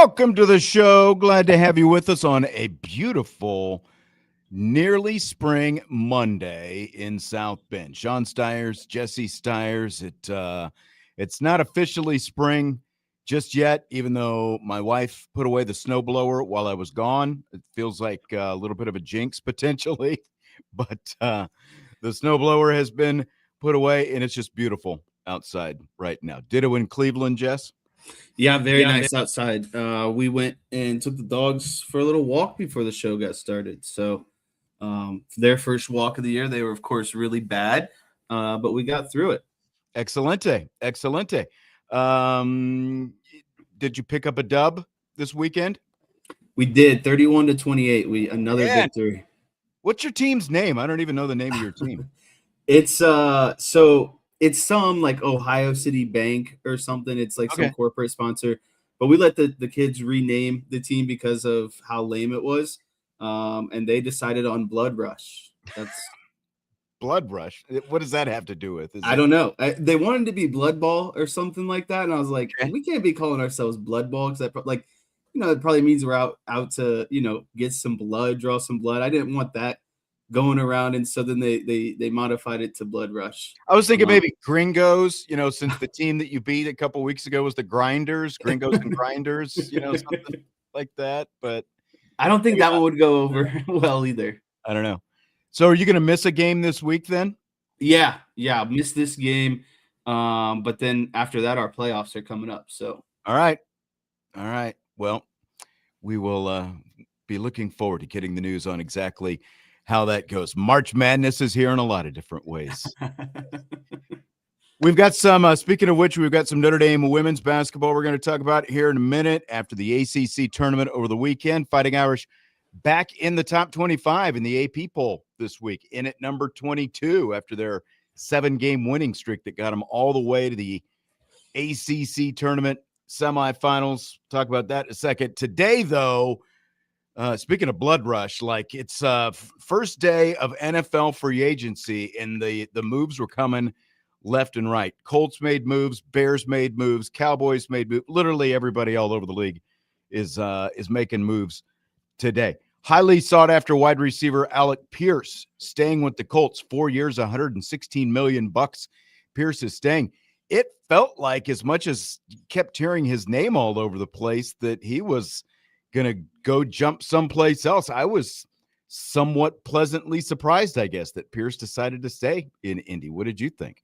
Welcome to the show. Glad to have you with us on a beautiful, nearly spring Monday in South Bend. Sean Stiers, Jesse Stiers. It's not officially spring just yet, even though my wife put away the snowblower while I was gone. It feels like a little bit of a jinx potentially, but the snowblower has been put away, and it's just beautiful outside right now. Ditto in Cleveland, Jess? Yeah, very nice outside. We went and took the dogs for a little walk before the show got started. So their first walk of the year, they were, of course, really bad, but we got through it. Excelente. Did you pick up a dub this weekend? We did 31-28. Another victory. What's your team's name? I don't even know the name of your team. It's some like Ohio City Bank or something. It's like some corporate sponsor, but we let the kids rename the team because of how lame it was. And they decided on Blood Rush. That's Blood Rush. What does that have to do with? I don't know. They wanted to be Blood Ball or something like that. And I was like, we can't be calling ourselves Blood Ball because that it probably means we're out to, get some blood, draw some blood. I didn't want that going around, and so then they modified it to Blood Rush. I was thinking maybe Gringos, since the team that you beat a couple weeks ago was the Grinders, Gringos and Grinders, something like that. But I don't think that one would go over well either. I don't know. So are you going to miss a game this week then? Yeah, miss this game. But then after that, our playoffs are coming up. So all right. Well, we will be looking forward to getting the news on exactly how that goes. March Madness is here in a lot of different ways. We've got some, speaking of which, we've got some Notre Dame women's basketball we're going to talk about here in a minute after the ACC tournament over the weekend. Fighting Irish back in the top 25 in the AP poll this week, in at number 22 after their 7-game winning streak that got them all the way to the ACC Tournament Semifinals. Talk about that in a second. Today, though, speaking of Blood Rush, like it's first day of NFL free agency, and the moves were coming left and right. Colts made moves, Bears made moves, Cowboys made moves. Literally everybody all over the league is making moves today. Highly sought after wide receiver Alec Pierce staying with the Colts, 4 years, $116 million. Pierce is staying. It felt like, as much as you kept hearing his name all over the place, that he was going to go jump someplace else. I was somewhat pleasantly surprised, I guess, that Pierce decided to stay in Indy. What did you think?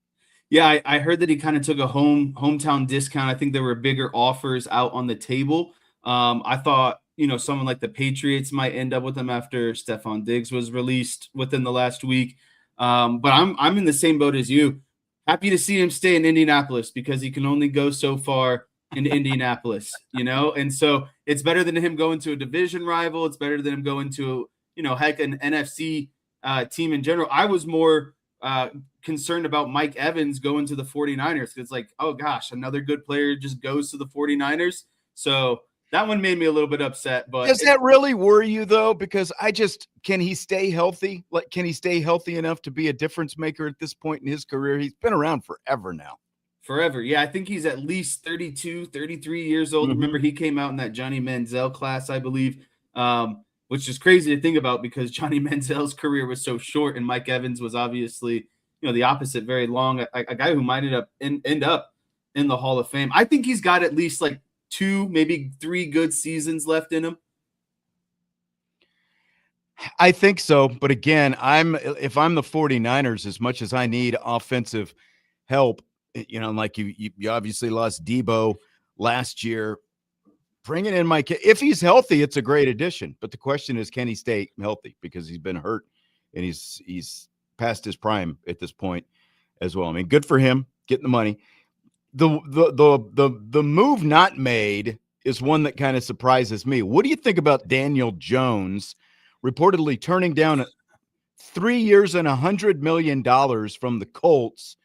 Yeah, I heard that he kind of took a hometown discount. I think there were bigger offers out on the table. I thought, someone like the Patriots might end up with him after Stephon Diggs was released within the last week. But I'm in the same boat as you. Happy to see him stay in Indianapolis because he can only go so far in Indianapolis, and so it's better than him going to a division rival. It's better than him going to, heck, an NFC team in general. I was more concerned about Mike Evans going to the 49ers. It's like, oh gosh, another good player just goes to the 49ers. So that one made me a little bit upset. But does that really worry you though? Because can he stay healthy? Like, can he stay healthy enough to be a difference maker at this point in his career? He's been around forever now. Forever. Yeah, I think he's at least 32, 33 years old. Mm-hmm. Remember, he came out in that Johnny Manziel class, I believe, which is crazy to think about because Johnny Manziel's career was so short, and Mike Evans was obviously, the opposite, very long, a guy who might end up in the Hall of Fame. I think he's got at least like 2, maybe 3 good seasons left in him. I think so. But again, if I'm the 49ers, as much as I need offensive help, like you obviously lost Debo last year, bringing in Mike, if he's healthy, it's a great addition. But the question is, can he stay healthy? Because he's been hurt and he's past his prime at this point as well. I mean, good for him getting the money. The move not made is one that kind of surprises me. What do you think about Daniel Jones reportedly turning down 3 years and $100 million from the Colts?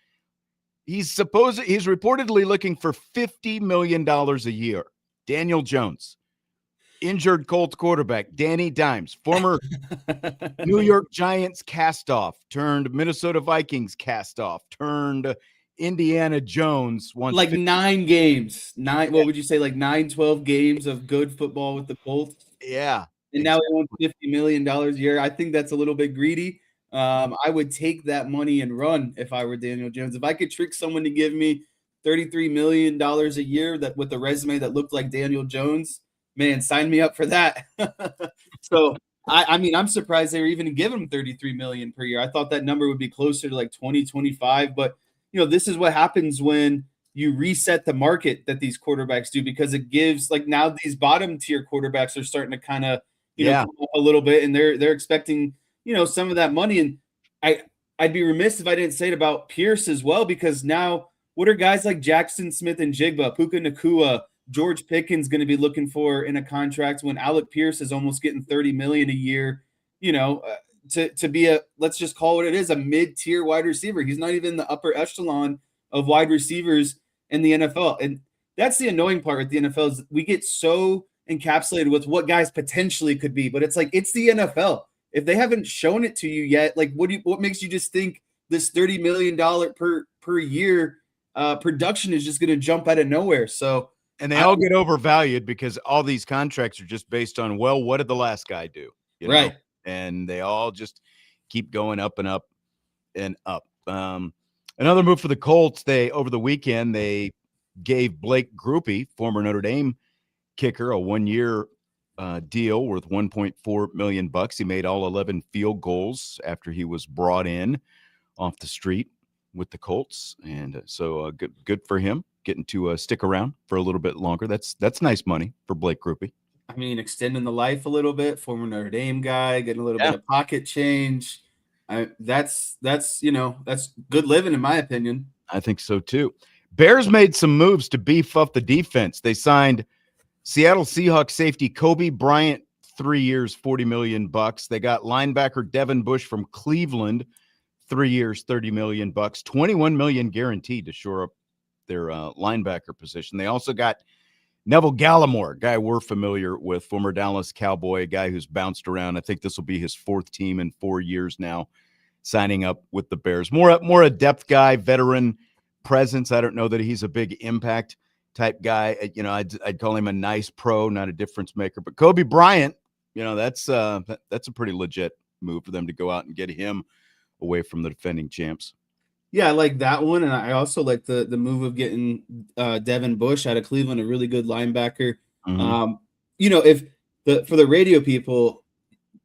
He's reportedly looking for $50 million a year. Daniel Jones, injured Colts quarterback. Danny Dimes, former New York Giants castoff, turned Minnesota Vikings castoff, turned Indiana Jones wants like 9 games. What would you say, like 12 games of good football with the Colts? Yeah. And now he wants $50 million a year. I think that's a little bit greedy. I would take that money and run if I were Daniel Jones. If I could trick someone to give me $33 million a year that with a resume that looked like Daniel Jones, man, sign me up for that. So I mean, I'm surprised they were even giving him $33 million per year. I thought that number would be closer to like 20, 25. But this is what happens when you reset the market that these quarterbacks do, because it gives, like, now these bottom tier quarterbacks are starting to kind of come up a little bit, and they're expecting some of that money. And I'd be remiss if I didn't say it about Pierce as well, because now what are guys like Jackson Smith and Jigba, Puka Nacua, George Pickens going to be looking for in a contract when Alec Pierce is almost getting $30 million a year, to be a, let's just call it what it is, a mid-tier wide receiver. He's not even in the upper echelon of wide receivers in the NFL. And that's the annoying part with the NFL, is we get so encapsulated with what guys potentially could be, but it's like, it's the NFL. If they haven't shown it to you yet, like, what makes you just think this $30 million per year production is just going to jump out of nowhere? So, and they all get overvalued because all these contracts are just based on, well, what did the last guy do? Right. And they all just keep going up and up and up. Another move for the Colts, over the weekend, they gave Blake Grupe, former Notre Dame kicker, a 1-year deal worth $1.4 million. He made all 11 field goals after he was brought in off the street with the Colts, and so good for him getting to stick around for a little bit longer. That's nice money for Blake Grupe. I mean, extending the life a little bit, former Notre Dame guy, getting a little bit of pocket change. That's good living, in my opinion. I think so too. Bears made some moves to beef up the defense. They signed Seattle Seahawks safety Kobe Bryant, 3 years, $40 million. They got linebacker Devin Bush from Cleveland, 3 years, $30 million, $21 million guaranteed to shore up their linebacker position. They also got Neville Gallimore, a guy we're familiar with, former Dallas Cowboy, a guy who's bounced around. I think this will be his 4th team in 4 years now, signing up with the Bears. More a depth guy, veteran presence. I don't know that he's a big impact type guy. I'd call him a nice pro, not a difference maker. But Kobe Bryant, that's a pretty legit move for them to go out and get him away from the defending champs. Yeah, I like that one, and I also like the move of getting Devin Bush out of Cleveland, a really good linebacker. Mm-hmm. If for the radio people,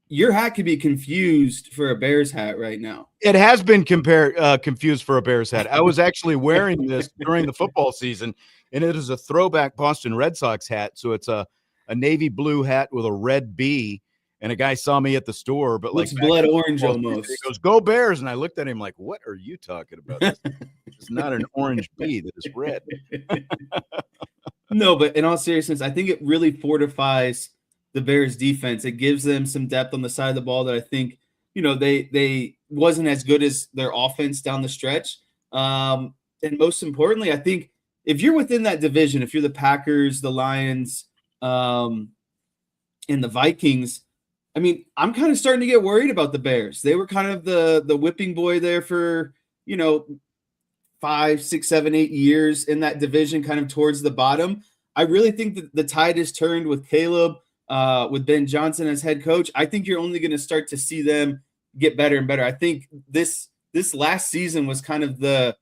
your hat could be confused for a Bears hat right now. It has been confused for a Bears hat. I was actually wearing this during the football season, and it is a throwback Boston Red Sox hat. So it's a navy blue hat with a red B. And a guy saw me at the store, but looks blood orange almost. He goes, "Go Bears!" And I looked at him like, "What are you talking about? It's not an orange bee that is red." No, but in all seriousness, I think it really fortifies the Bears defense. It gives them some depth on the side of the ball that I think, they wasn't as good as their offense down the stretch. And most importantly, I think if you're within that division, if you're the Packers, the Lions, and the Vikings, I mean, I'm kind of starting to get worried about the Bears. They were kind of the whipping boy there for, 5, 6, 7, 8 years in that division, kind of towards the bottom. I really think that the tide has turned with Caleb, with Ben Johnson as head coach. I think you're only going to start to see them get better and better. I think this last season was kind of the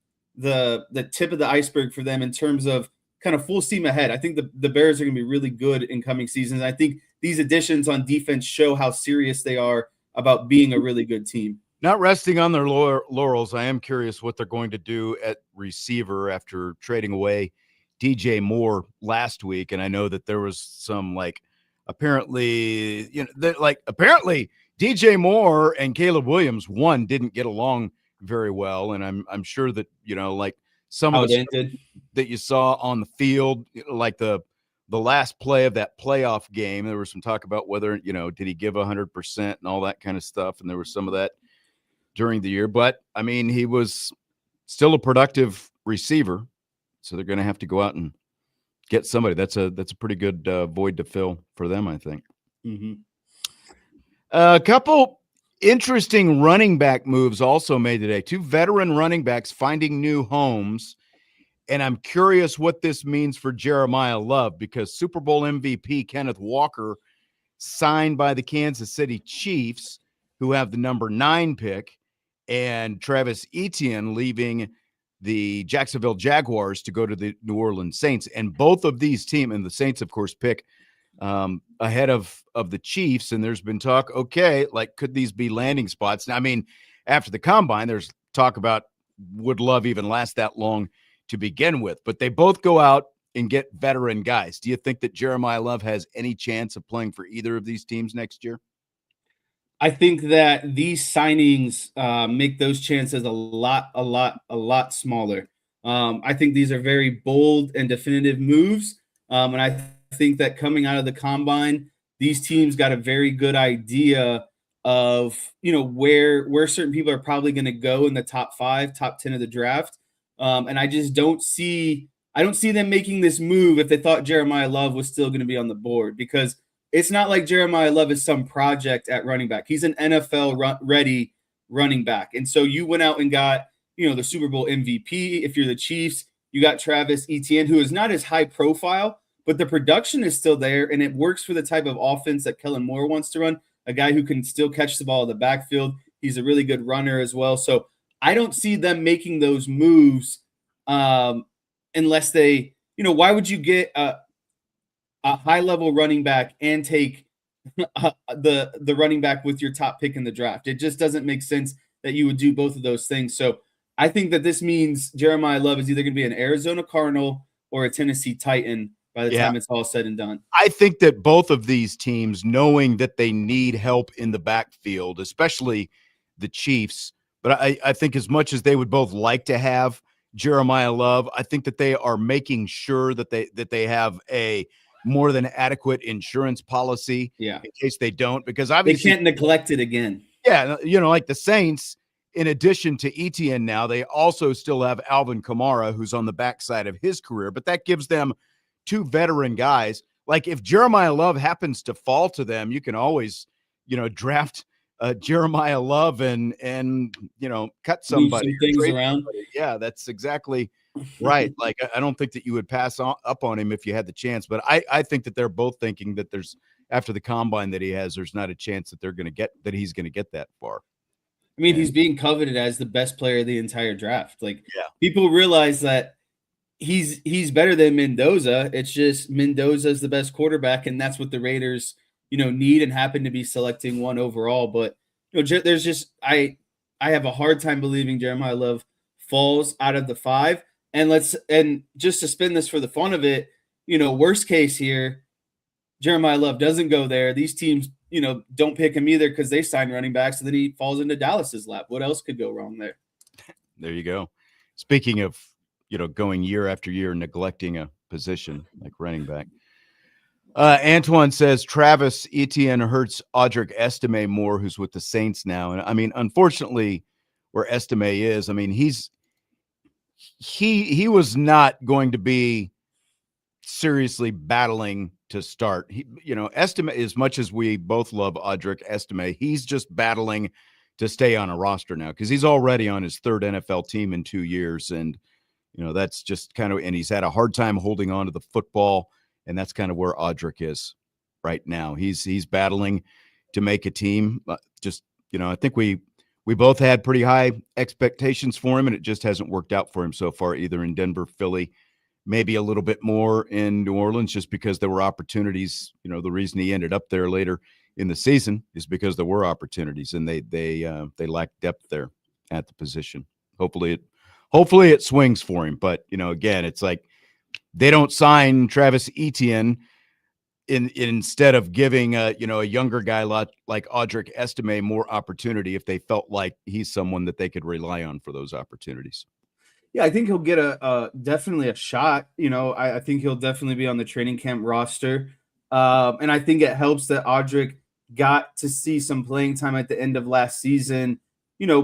tip of the iceberg for them in terms of kind of full steam ahead. I think the Bears are going to be really good in coming seasons. I think these additions on defense show how serious they are about being a really good team. Not resting on their laurels, I am curious what they're going to do at receiver after trading away DJ Moore last week. And I know that there was some apparently DJ Moore and Caleb Williams, one, didn't get along very well. And I'm sure that, some of the stuff that you saw on the field, like the last play of that playoff game, there was some talk about whether, did he give 100% and all that kind of stuff. And there was some of that during the year, but I mean, he was still a productive receiver. So they're going to have to go out and get somebody. That's a pretty good void to fill for them, I think. Mm-hmm. A couple Interesting running back moves also made today. 2 veteran running backs finding new homes. And I'm curious what this means for Jeremiah Love, because Super Bowl MVP Kenneth Walker signed by the Kansas City Chiefs, who have the number 9 pick, and Travis Etienne leaving the Jacksonville Jaguars to go to the New Orleans Saints. And both of these teams, and the Saints, of course, pick ahead of the Chiefs. And there's been talk, okay, like, could these be landing spots? Now, I mean, after the combine, there's talk about would Love even last that long to begin with, but they both go out and get veteran guys. Do you think that Jeremiah Love has any chance of playing for either of these teams next year? I think that these signings make those chances a lot smaller. I think these are very bold and definitive moves. And I think that coming out of the combine, these teams got a very good idea of, where certain people are probably going to go in the top 5, top 10 of the draft. And I just don't see them making this move if they thought Jeremiah Love was still going to be on the board, because it's not like Jeremiah Love is some project at running back. He's an NFL ready running back. And so you went out and got, the Super Bowl MVP. If you're the Chiefs, you got Travis Etienne, who is not as high profile, but the production is still there, and it works for the type of offense that Kellen Moore wants to run, a guy who can still catch the ball in the backfield. He's a really good runner as well. So I don't see them making those moves unless they, why would you get a high-level running back and take the running back with your top pick in the draft? It just doesn't make sense that you would do both of those things. So I think that this means Jeremiah Love is either going to be an Arizona Cardinal or a Tennessee Titan by the time it's all said and done. I think that both of these teams, knowing that they need help in the backfield, especially the Chiefs, but I think as much as they would both like to have Jeremiah Love, I think that they are making sure that they have a more than adequate insurance policy in case they don't, because obviously they can't neglect it again. Yeah, like the Saints, in addition to Etienne now, they also still have Alvin Kamara, who's on the backside of his career, but that gives them 2 veteran guys. Like, if Jeremiah Love happens to fall to them, you can always, draft Jeremiah Love and cut somebody. Move some things around. Somebody. Yeah, that's exactly right. Like, I don't think that you would pass up on him if you had the chance, but I think that they're both thinking that there's, after the combine that he has, there's not a chance that he's going to get that far. I mean, he's being coveted as the best player of the entire draft. Like, people realize that he's better than Mendoza. It's just Mendoza's the best quarterback, and that's what the Raiders, need and happen to be selecting 1 overall. But there's just I have a hard time believing Jeremiah Love falls out of the 5. And just to spin this for the fun of it, worst case here, Jeremiah Love doesn't go there. These teams, don't pick him either because they sign running backs, and then he falls into Dallas's lap. What else could go wrong there? There you go. Speaking of, going year after year, neglecting a position like running back. Antoine says Travis Etienne hurts Audric Estime more, who's with the Saints now. And I mean, unfortunately, where Estime is, I mean, he was not going to be seriously battling to start. Estime, as much as we both love Audric Estime, he's just battling to stay on a roster now because he's already on his 3rd NFL team in 2 years. And, that's just kind of, and he's had a hard time holding on to the football. And that's kind of where Audric is right now. He's battling to make a team. I think we both had pretty high expectations for him, and it just hasn't worked out for him so far, either in Denver, Philly, maybe a little bit more in New Orleans, just because there were opportunities. The reason he ended up there later in the season is because there were opportunities, and they lacked depth there at the position. Hopefully it swings for him. But, again, it's like they don't sign Travis Etienne instead of giving a younger guy like Audric Estime more opportunity if they felt like he's someone that they could rely on for those opportunities. Yeah, I think he'll get definitely a shot. I think he'll definitely be on the training camp roster. And I think it helps that Audric got to see some playing time at the end of last season,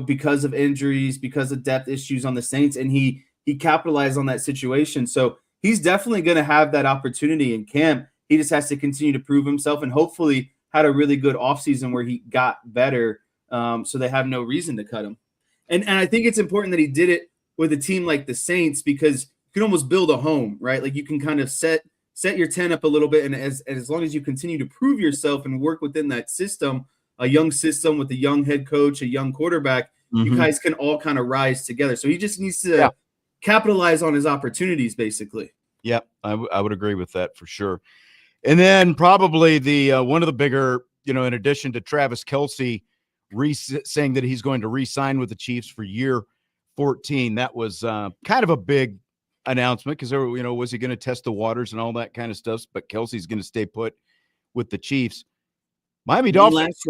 because of injuries, because of depth issues on the Saints, and he capitalized on that situation. So he's definitely going to have that opportunity in camp. He just has to continue to prove himself, and hopefully had a really good offseason where he got better. So they have no reason to cut him. And I think it's important that he did it with a team like the Saints, because you can almost build a home, right? Like you can kind of set your tent up a little bit, and as long as you continue to prove yourself and work within that system, a young system with a young head coach, a young quarterback, you guys can all kind of rise together. So he just needs to capitalize on his opportunities, basically. Yeah, I would agree with that for sure. And then probably the one of the bigger, in addition to Travis Kelce saying that he's going to re-sign with the Chiefs for year 14, that was kind of a big announcement, because was he going to test the waters and all that kind of stuff? But Kelsey's going to stay put with the Chiefs. Miami Dolphins.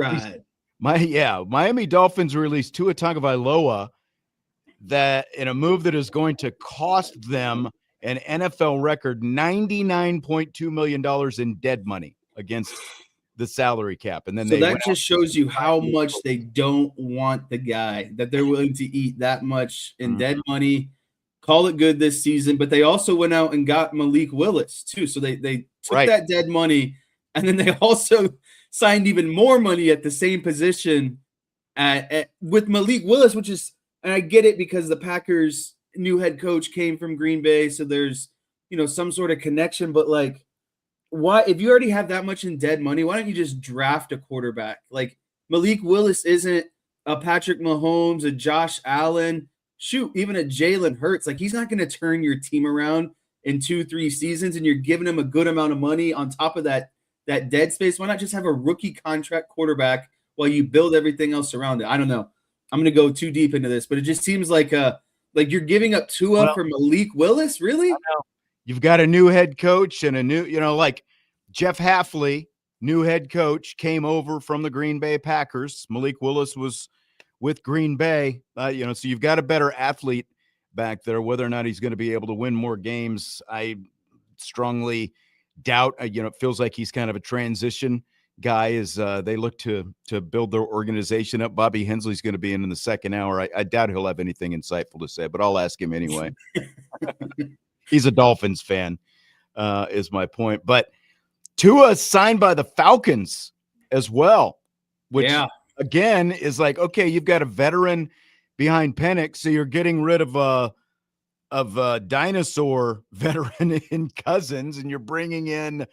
Miami Dolphins released Tua Tagovailoa, that in a move that is going to cost them an NFL record $99.2 million in dead money against the salary cap. And then so that just shows you how much they don't want the guy, that they're willing to eat that much in dead money, call it good this season. But they also went out and got Malik Willis too. So they took that dead money, and then they also signed even more money at the same position with Malik Willis, which is, and I get it because the Packers' new head coach came from Green Bay, so there's some sort of connection. But like, why, if you already have that much in dead money, why don't you just draft a quarterback? Like, Malik Willis isn't a Patrick Mahomes, a Josh Allen, even a Jalen Hurts. Like, he's not going to turn your team around in 2-3 seasons, and you're giving him a good amount of money on top of that dead space. Why not just have a rookie contract quarterback while you build everything else around it? I don't know. I'm going to go too deep into this, but it just seems like you're giving up Tua for Malik Willis, really? You've got a new head coach and a new, like Jeff Hafley, new head coach, came over from the Green Bay Packers. Malik Willis was with Green Bay, so you've got a better athlete back there. Whether or not he's going to be able to win more games, I strongly doubt. It feels like he's kind of a transition guy as they look to build their organization up. Bobby Hensley's going to be in the second hour. I doubt he'll have anything insightful to say, but I'll ask him anyway. He's a Dolphins fan, is my point. But Tua signed by the Falcons as well, which again is like, okay, you've got a veteran behind Penix, so you're getting rid of a dinosaur veteran in Cousins, and you're bringing in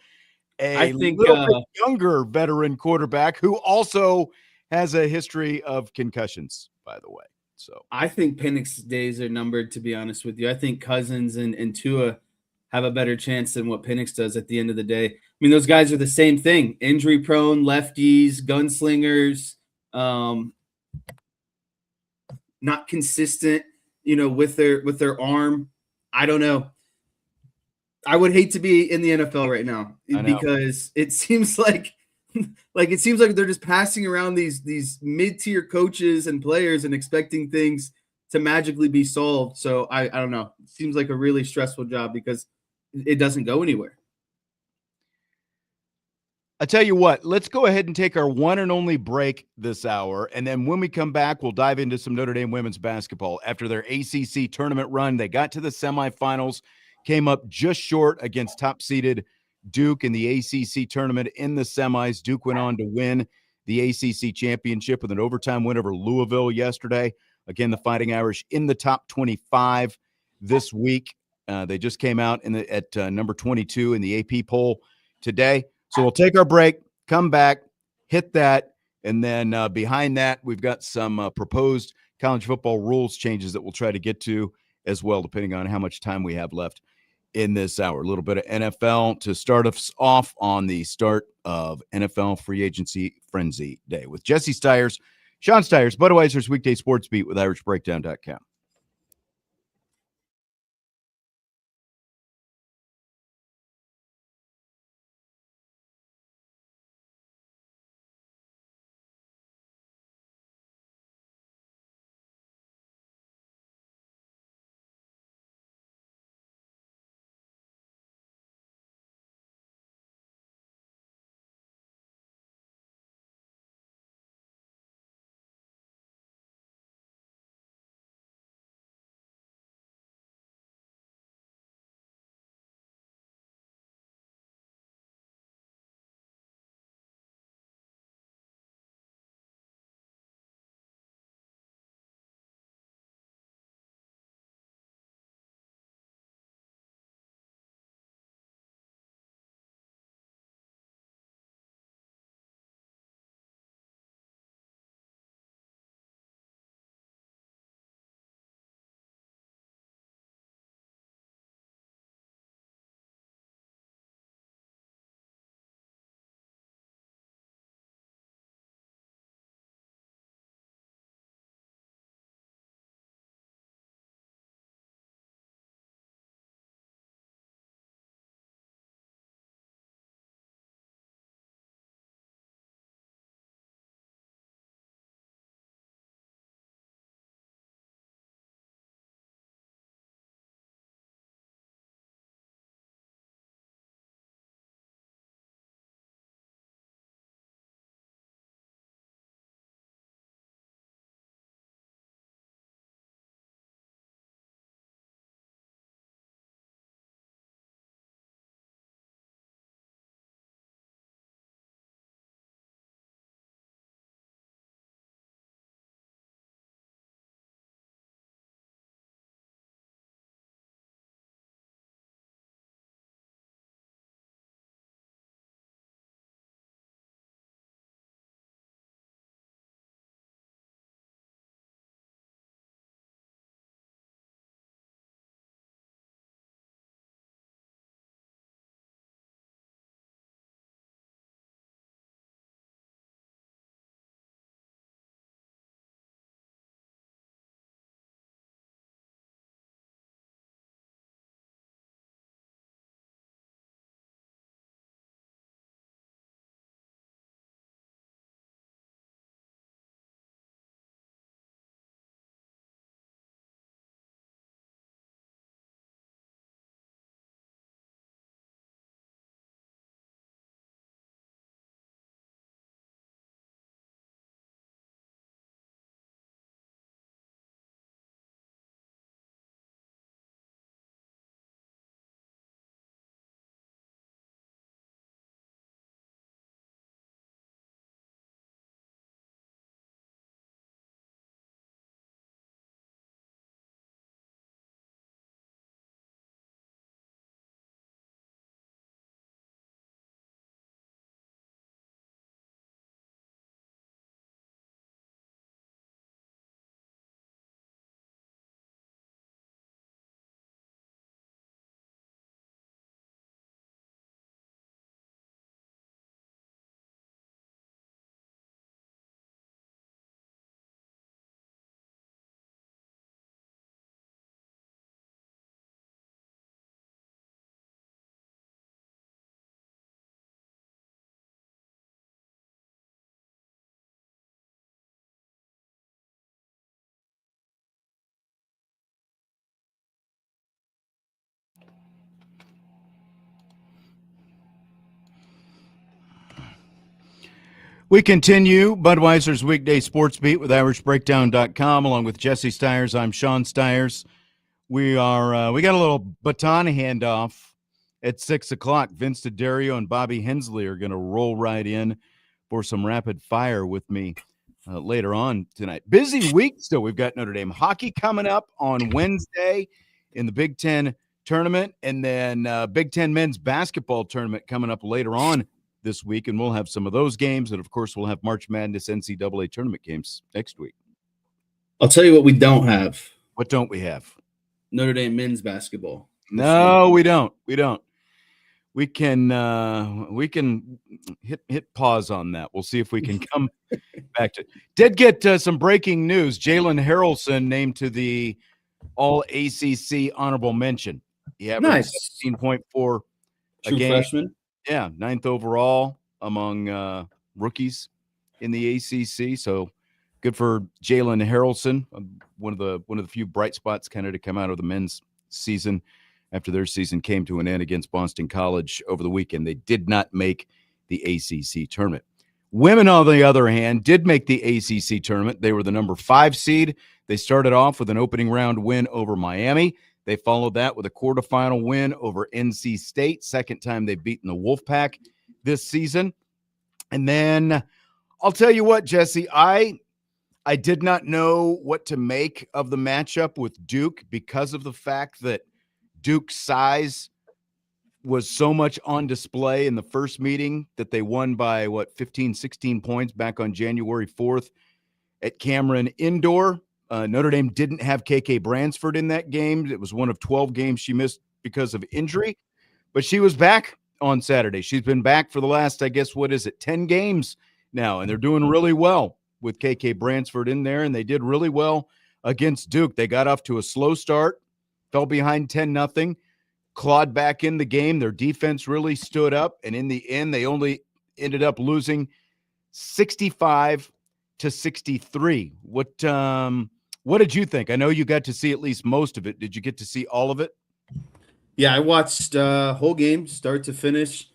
a little bit younger veteran quarterback who also has a history of concussions, by the way. So I think Penix's days are numbered, to be honest with you. I think Cousins and Tua have a better chance than what Penix does at the end of the day. I mean, those guys are the same thing. Injury prone, lefties, gunslingers, not consistent, with their arm. I don't know. I would hate to be in the NFL right now, because it seems like they're just passing around these mid-tier coaches and players and expecting things to magically be solved. So I don't know. It seems like a really stressful job because it doesn't go anywhere. I tell you what, let's go ahead and take our one and only break this hour. And then when we come back, we'll dive into some Notre Dame women's basketball. After their ACC tournament run, they got to the semifinals, came up just short against top-seeded Duke in the ACC tournament in the semis. Duke went on to win the ACC championship with an overtime win over Louisville yesterday. Again, the Fighting Irish in the top 25 this week. They just came out at number 22 in the AP poll today. So we'll take our break, come back, hit that, and then behind that, we've got some proposed college football rules changes that we'll try to get to as well, depending on how much time we have left in this hour. A little bit of NFL to start us off on the start of NFL Free Agency Frenzy Day with Jesse Stiers, Sean Stiers, Budweiser's Weekday Sports Beat with IrishBreakdown.com. We continue Budweiser's Weekday Sportsbeat with IrishBreakdown.com along with Jesse Stiers. I'm Sean Stiers. We got a little baton handoff at 6 o'clock. Vince D'Addario and Bobby Hensley are going to roll right in for some rapid fire with me later on tonight. Busy week still. We've got Notre Dame hockey coming up on Wednesday in the Big Ten tournament, and then Big Ten men's basketball tournament coming up later on this week, and we'll have some of those games, and of course we'll have March Madness NCAA tournament games next week. I'll tell you what we don't have. What don't we have? Notre Dame men's basketball. No, we don't. We can hit pause on that. We'll see if we can come back to it. Did get some breaking news. Jalen Harrelson named to the All ACC honorable mention. He averaged 17.4 a True game. freshman. Yeah, 9th overall among rookies in the ACC. So good for Jalen Harrelson, one of the few bright spots kind of to come out of the men's season after their season came to an end against Boston College over the weekend. They did not make the ACC tournament. Women, on the other hand, did make the ACC tournament. They were the number 5 seed. They started off with an opening round win over Miami. They followed that with a quarterfinal win over NC State. Second time they've beaten the Wolfpack this season. And then I'll tell you what, Jesse, I did not know what to make of the matchup with Duke because of the fact that Duke's size was so much on display in the first meeting that they won by, 15, 16 points back on January 4th at Cameron Indoor. Notre Dame didn't have KK Bransford in that game. It was one of 12 games she missed because of injury, but she was back on Saturday. She's been back for the last, 10 games now, and they're doing really well with KK Bransford in there, and they did really well against Duke. They got off to a slow start, fell behind 10-0, clawed back in the game. Their defense really stood up, and in the end, they only ended up losing 65-63. What did you think? I know you got to see at least most of it. Did you get to see all of it? Yeah, I watched whole game, start to finish.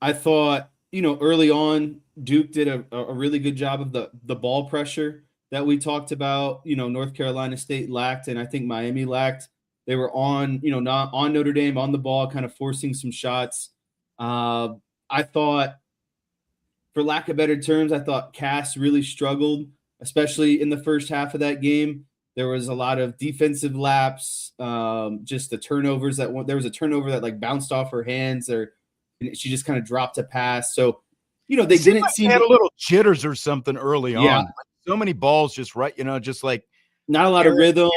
I thought, early on, Duke did a really good job of the ball pressure that we talked about. North Carolina State lacked, and I think Miami lacked. They were on, not on Notre Dame, on the ball, kind of forcing some shots. I thought, for lack of better terms, I thought Cass really struggled, especially in the first half of that game. There was a lot of defensive laps, just the turnovers there was a turnover that bounced off her hands, and she just kind of dropped a pass. So, they didn't seem had a little jitters or something early on. Yeah. So many balls just right, just like not a lot of rhythm.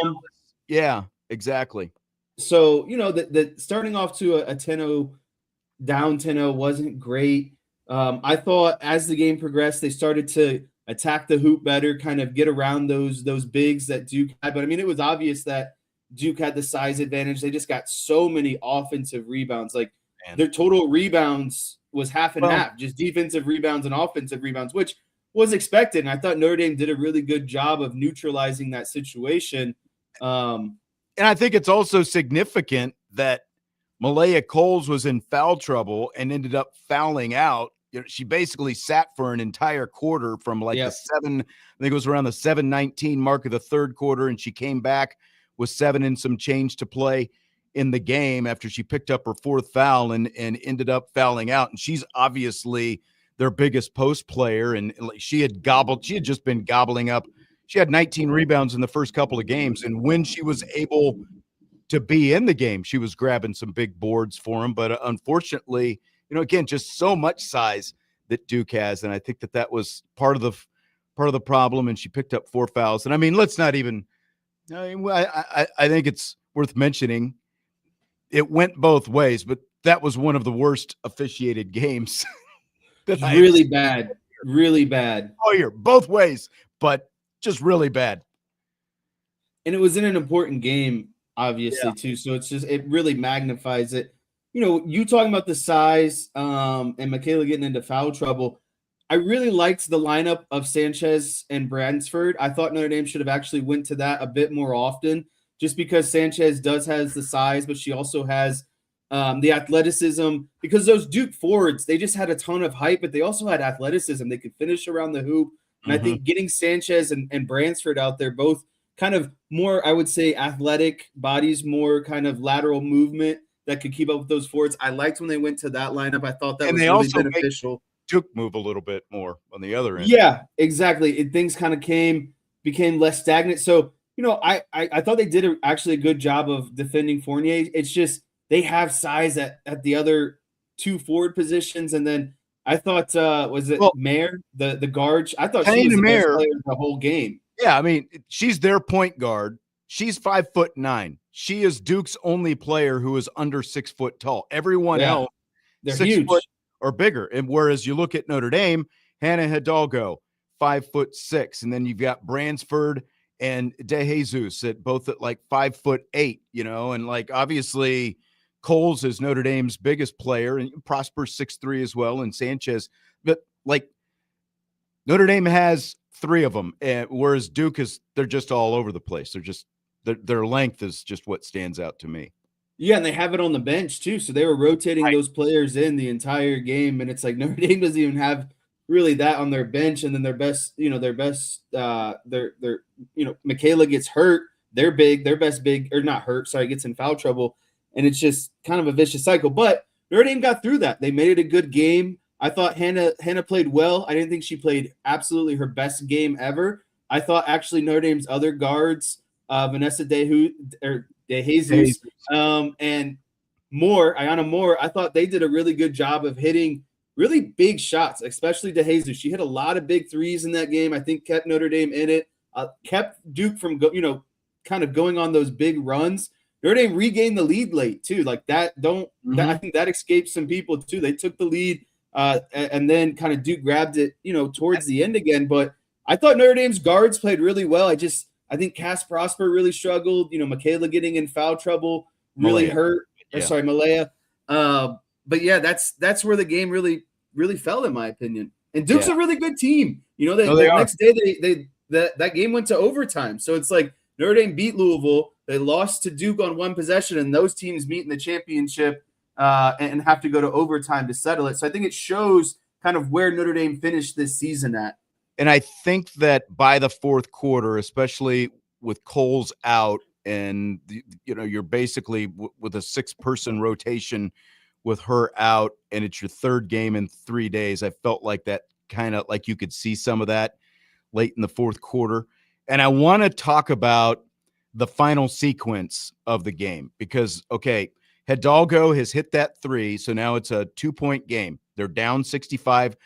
Yeah, exactly. So, the starting off to a 10-0, down 10-0 wasn't great. I thought as the game progressed, they started to attack the hoop better, kind of get around those bigs that Duke had. But, it was obvious that Duke had the size advantage. They just got so many offensive rebounds. Their total rebounds was half and half, just defensive rebounds and offensive rebounds, which was expected. And I thought Notre Dame did a really good job of neutralizing that situation. And I think it's also significant that Malaya Coles was in foul trouble and ended up fouling out. She basically sat for an entire quarter from the 7, I think it was around the 7:19 mark of the third quarter, and she came back with 7 and some change to play in the game after she picked up her 4th foul and ended up fouling out. And she's obviously their biggest post player, and she had just been gobbling up. She had 19 rebounds in the first couple of games, and when she was able to be in the game, she was grabbing some big boards for him. But unfortunately, again, just so much size that Duke has, and I think that was part of the problem. And she picked up 4 fouls. And let's not even. I think it's worth mentioning. It went both ways, but that was one of the worst officiated games. Really bad. Oh, you're both ways, but just really bad. And it was in an important game, obviously, too. So it really magnifies it. You talking about the size and Michaela getting into foul trouble. I really liked the lineup of Sanchez and Bransford. I thought Notre Dame should have actually went to that a bit more often, just because Sanchez has the size, but she also has the athleticism, because those Duke forwards, they just had a ton of height, but they also had athleticism. They could finish around the hoop. And I think getting Sanchez and Bransford out there, both kind of more, I would say, athletic bodies, more kind of lateral movement that could keep up with those forwards. I liked when they went to that lineup. I thought that was really beneficial. Duke move a little bit more on the other end. Yeah, exactly. Things kind of became less stagnant. So, I thought they did actually a good job of defending Fournier. It's just they have size at the other two forward positions. And then I thought, Mayer, the guard? I thought she was the best player the whole game. Yeah, I mean, she's their point guard. She's 5'9". She is Duke's only player who is under 6 foot tall. Everyone else, they're 6 huge. foot or bigger. And whereas you look at Notre Dame, Hannah Hidalgo, 5'6", and then you've got Bransford and De Jesus both at like 5'8", and like obviously Coles is Notre Dame's biggest player, and Prosper 6'3" as well, and Sanchez. But like Notre Dame has 3 of them, whereas Duke they're just all over the place. They're just their length is just what stands out to me. Yeah, and they have it on the bench too. So they were rotating those players in the entire game, and it's like Notre Dame doesn't even have really that on their bench. And then their best, Michaela gets hurt. Their best big, or not hurt, sorry, gets in foul trouble, and it's just kind of a vicious cycle. But Notre Dame got through that. They made it a good game. I thought Hannah played well. I didn't think she played absolutely her best game ever. I thought actually Notre Dame's other guards, Vanessa De Jesus, and Ayanna Moore, I thought they did a really good job of hitting really big shots, especially De Jesus. She hit a lot of big threes in that game. I think kept Notre Dame in it, kept Duke from kind of going on those big runs. Notre Dame regained the lead late too. Like that, I think that escaped some people too. They took the lead. And then kind of Duke grabbed it, towards the end again. But I thought Notre Dame's guards played really well. I think Cass Prosper really struggled. Michaela getting in foul trouble really hurt. Yeah. Sorry, Malaya. But yeah, that's where the game really, really fell, in my opinion. And Duke's a really good team. The next day that game went to overtime. So it's like Notre Dame beat Louisville. They lost to Duke on one possession, and those teams meet in the championship and have to go to overtime to settle it. So I think it shows kind of where Notre Dame finished this season at. And I think that by the fourth quarter, especially with Coles out and, you're basically with a 6-person rotation with her out, and it's your third game in 3 days, I felt like that kind of like you could see some of that late in the fourth quarter. And I want to talk about the final sequence of the game because, okay, Hidalgo has hit that 3, so now it's a 2-point game. They're down 65-63.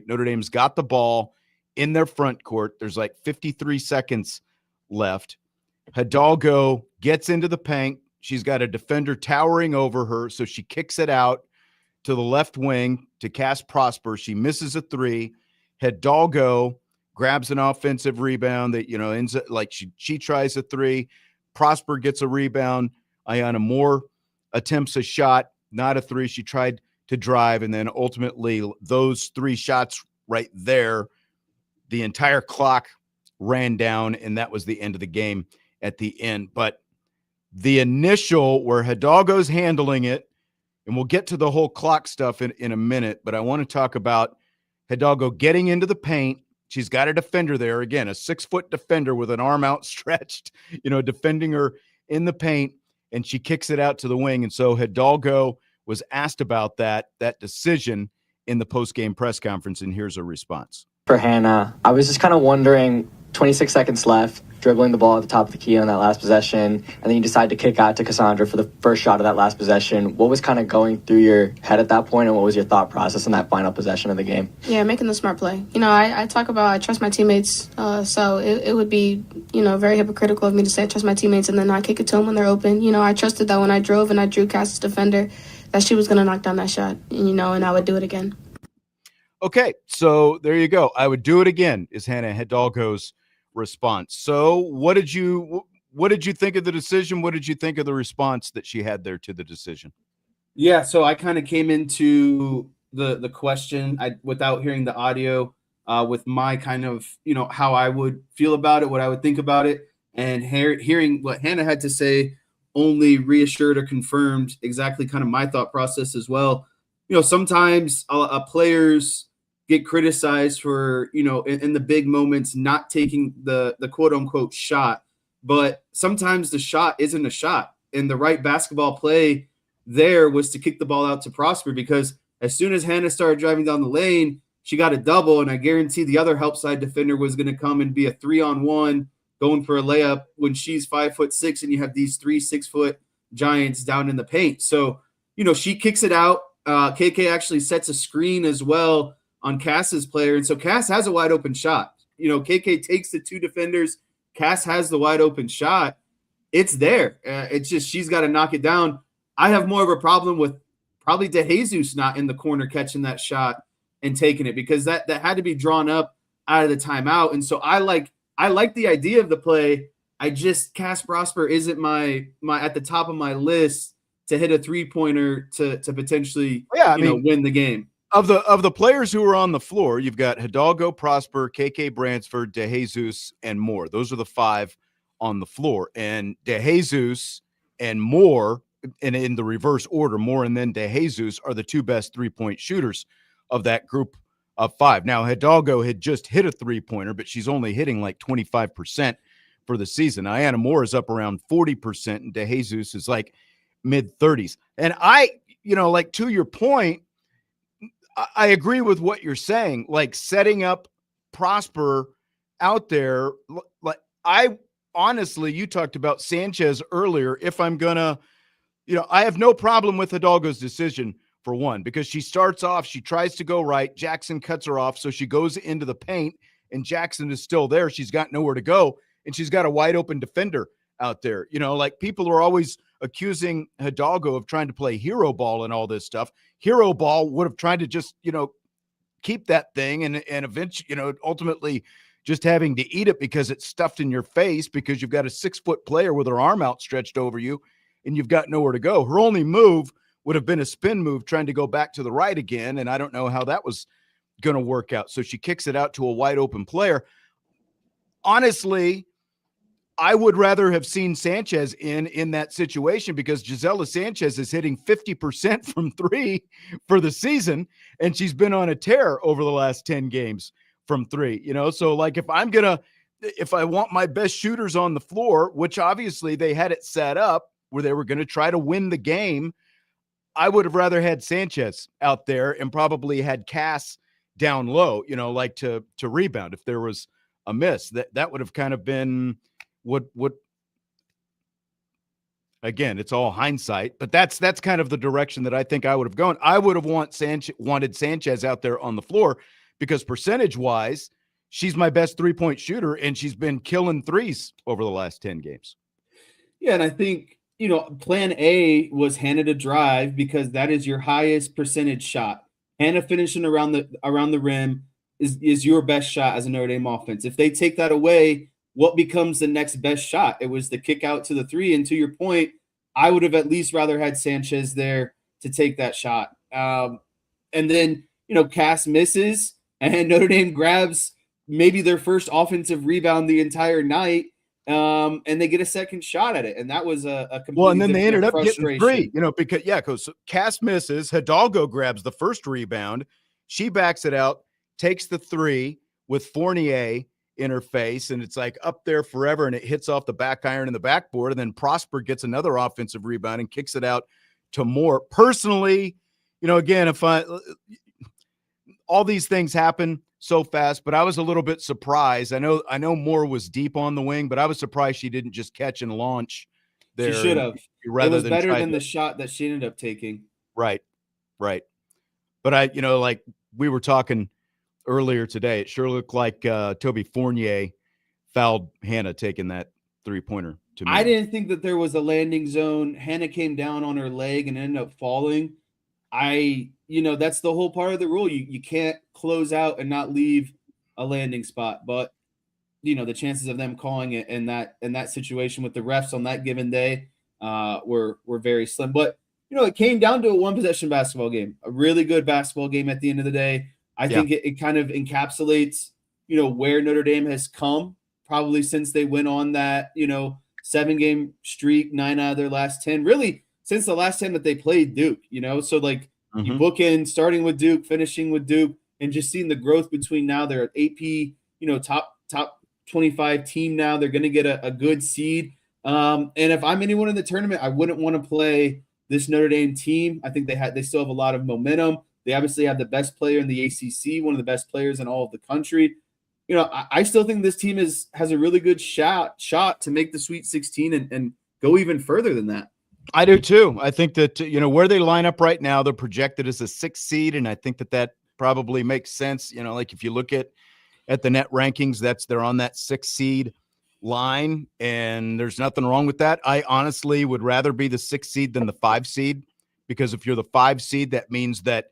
Notre Dame's got the ball in their front court. There's like 53 seconds left. Hidalgo gets into the paint. She's got a defender towering over her, so she kicks it out to the left wing to Cass Prosper. She misses a 3. Hidalgo grabs an offensive rebound that, ends up like she tries a 3. Prosper gets a rebound. Ayanna Moore attempts a shot, not a 3. She tried to drive, and then ultimately those 3 shots right there, the entire clock ran down, and that was the end of the game at the end. But the initial where Hidalgo's handling it, and we'll get to the whole clock stuff in a minute, but I want to talk about Hidalgo getting into the paint. She's got a defender there. Again, a 6-foot defender with an arm outstretched, defending her in the paint, and she kicks it out to the wing. And so Hidalgo was asked about that decision in the post-game press conference, and here's her response. For Hannah, I was just kind of wondering, 26 seconds left, dribbling the ball at the top of the key on that last possession, and then you decide to kick out to Cassandra for the first shot of that last possession. What was kind of going through your head at that point, and what was your thought process in that final possession of the game? Yeah, making the smart play. I talk about I trust my teammates, so it would be, very hypocritical of me to say I trust my teammates and then not kick it to them when they're open. I trusted that when I drove and I drew Cass's defender, that she was going to knock down that shot, and I would do it again. Okay, so there you go. I would do it again is Hannah Hidalgo's response. So what did you think of the decision? What did you think of the response that she had there to the decision? Yeah, so I kind of came into the question without hearing the audio with my kind of, how I would feel about it, what I would think about it, and hearing what Hannah had to say only reassured or confirmed exactly kind of my thought process as well. Sometimes players get criticized for, in the big moments, not taking the quote unquote shot, but sometimes the shot isn't a shot. And the right basketball play there was to kick the ball out to Prosper, because as soon as Hannah started driving down the lane, she got a double, and I guarantee the other help side defender was going to come and be a 3-on-1 going for a layup when she's 5'6", and you have these 3 6-foot giants down in the paint. So, she kicks it out. KK actually sets a screen as well on Cass's player, and so Cass has a wide open shot. KK takes the 2 defenders. Cass has the wide open shot. It's there. It's just she's got to knock it down. I have more of a problem with probably DeJesus not in the corner catching that shot and taking it, because that had to be drawn up out of the timeout. And so I like the idea of the play. I just, Cass Prosper isn't my at the top of my list to hit a 3-pointer to potentially win the game. Of the players who are on the floor, you've got Hidalgo, Prosper, KK Bransford, DeJesus, and Moore. Those are the 5 on the floor. And DeJesus and Moore, and in the reverse order, Moore and then DeJesus, are the 2 best 3-point shooters of that group of 5. Now, Hidalgo had just hit a 3-pointer, but she's only hitting like 25% for the season. Ayanna Moore is up around 40%, and DeJesus is like mid-30s. And to your point, I agree with what you're saying, like setting up Prosper out there. Like, honestly, you talked about Sanchez earlier. If I'm going to, I have no problem with Hidalgo's decision, for one, because she starts off, she tries to go right. Jackson cuts her off. So she goes into the paint, and Jackson is still there. She's got nowhere to go, and she's got a wide open defender out there. Like, people are always accusing Hidalgo of trying to play hero ball and all this stuff. Hero ball would have tried to just, keep that thing and eventually, ultimately just having to eat it because it's stuffed in your face, because you've got a 6-foot player with her arm outstretched over you and you've got nowhere to go. Her only move would have been a spin move trying to go back to the right again, and I don't know how that was going to work out. So she kicks it out to a wide open player. Honestly, I would rather have seen Sanchez in that situation, because Gisela Sanchez is hitting 50% from 3 for the season, and she's been on a tear over the last 10 games from 3. So like, if I want my best shooters on the floor, which obviously they had it set up where they were going to try to win the game, I would have rather had Sanchez out there and probably had Cass down low, like to rebound if there was a miss. That would have kind of been what again, it's all hindsight, but that's kind of the direction that I think I would have gone. I would have wanted Sanchez out there on the floor, because percentage-wise, she's my best 3-point shooter, and she's been killing threes over the last 10 games. Yeah, and I think, plan A was Hannah to drive, because that is your highest percentage shot. Hannah finishing around the rim is your best shot as a Notre Dame offense. If they take that away, what becomes the next best shot? It was the kick out to the 3. And to your point, I would have at least rather had Sanchez there to take that shot. And then, Cass misses, and Notre Dame grabs maybe their first offensive rebound the entire night. And they get a second shot at it. And that was a complete, and then they ended up getting 3, because Cass misses, Hidalgo grabs the first rebound. She backs it out, takes the 3 with Fournier in her face, and it's like up there forever, and it hits off the back iron and the backboard, and then Prosper gets another offensive rebound and kicks it out to Moore. Personally, again, all these things happen so fast, but I was a little bit surprised. I know Moore was deep on the wing, but I was surprised she didn't just catch and launch there. She should have. It was better than the shot that she ended up taking. Right. But like we were talking earlier today, it sure looked like Toby Fournier fouled Hannah taking that 3-pointer to me. I didn't think that there was a landing zone. Hannah came down on her leg and ended up falling. That's the whole part of the rule. You can't close out and not leave a landing spot. But, the chances of them calling it in that situation with the refs on that given day were very slim. But, it came down to a 1-possession basketball game, a really good basketball game at the end of the day. I think it kind of encapsulates, where Notre Dame has come probably since they went on that, 7-game streak, 9 out of their last 10, really since the last time that they played Duke, so like you book in starting with Duke, finishing with Duke, and just seeing the growth between now. They're at AP, top 25 team now. They're going to get a good seed. And if I'm anyone in the tournament, I wouldn't want to play this Notre Dame team. I think they still have a lot of momentum. They obviously have the best player in the ACC, one of the best players in all of the country. I still think this team has a really good shot to make the Sweet 16 and go even further than that. I do too. I think that, where they line up right now, they're projected as a 6th seed. And I think that probably makes sense. Like if you look at the net rankings, they're on that 6th seed line, and there's nothing wrong with that. I honestly would rather be the 6th seed than the 5 seed, because if you're the 5 seed, that means that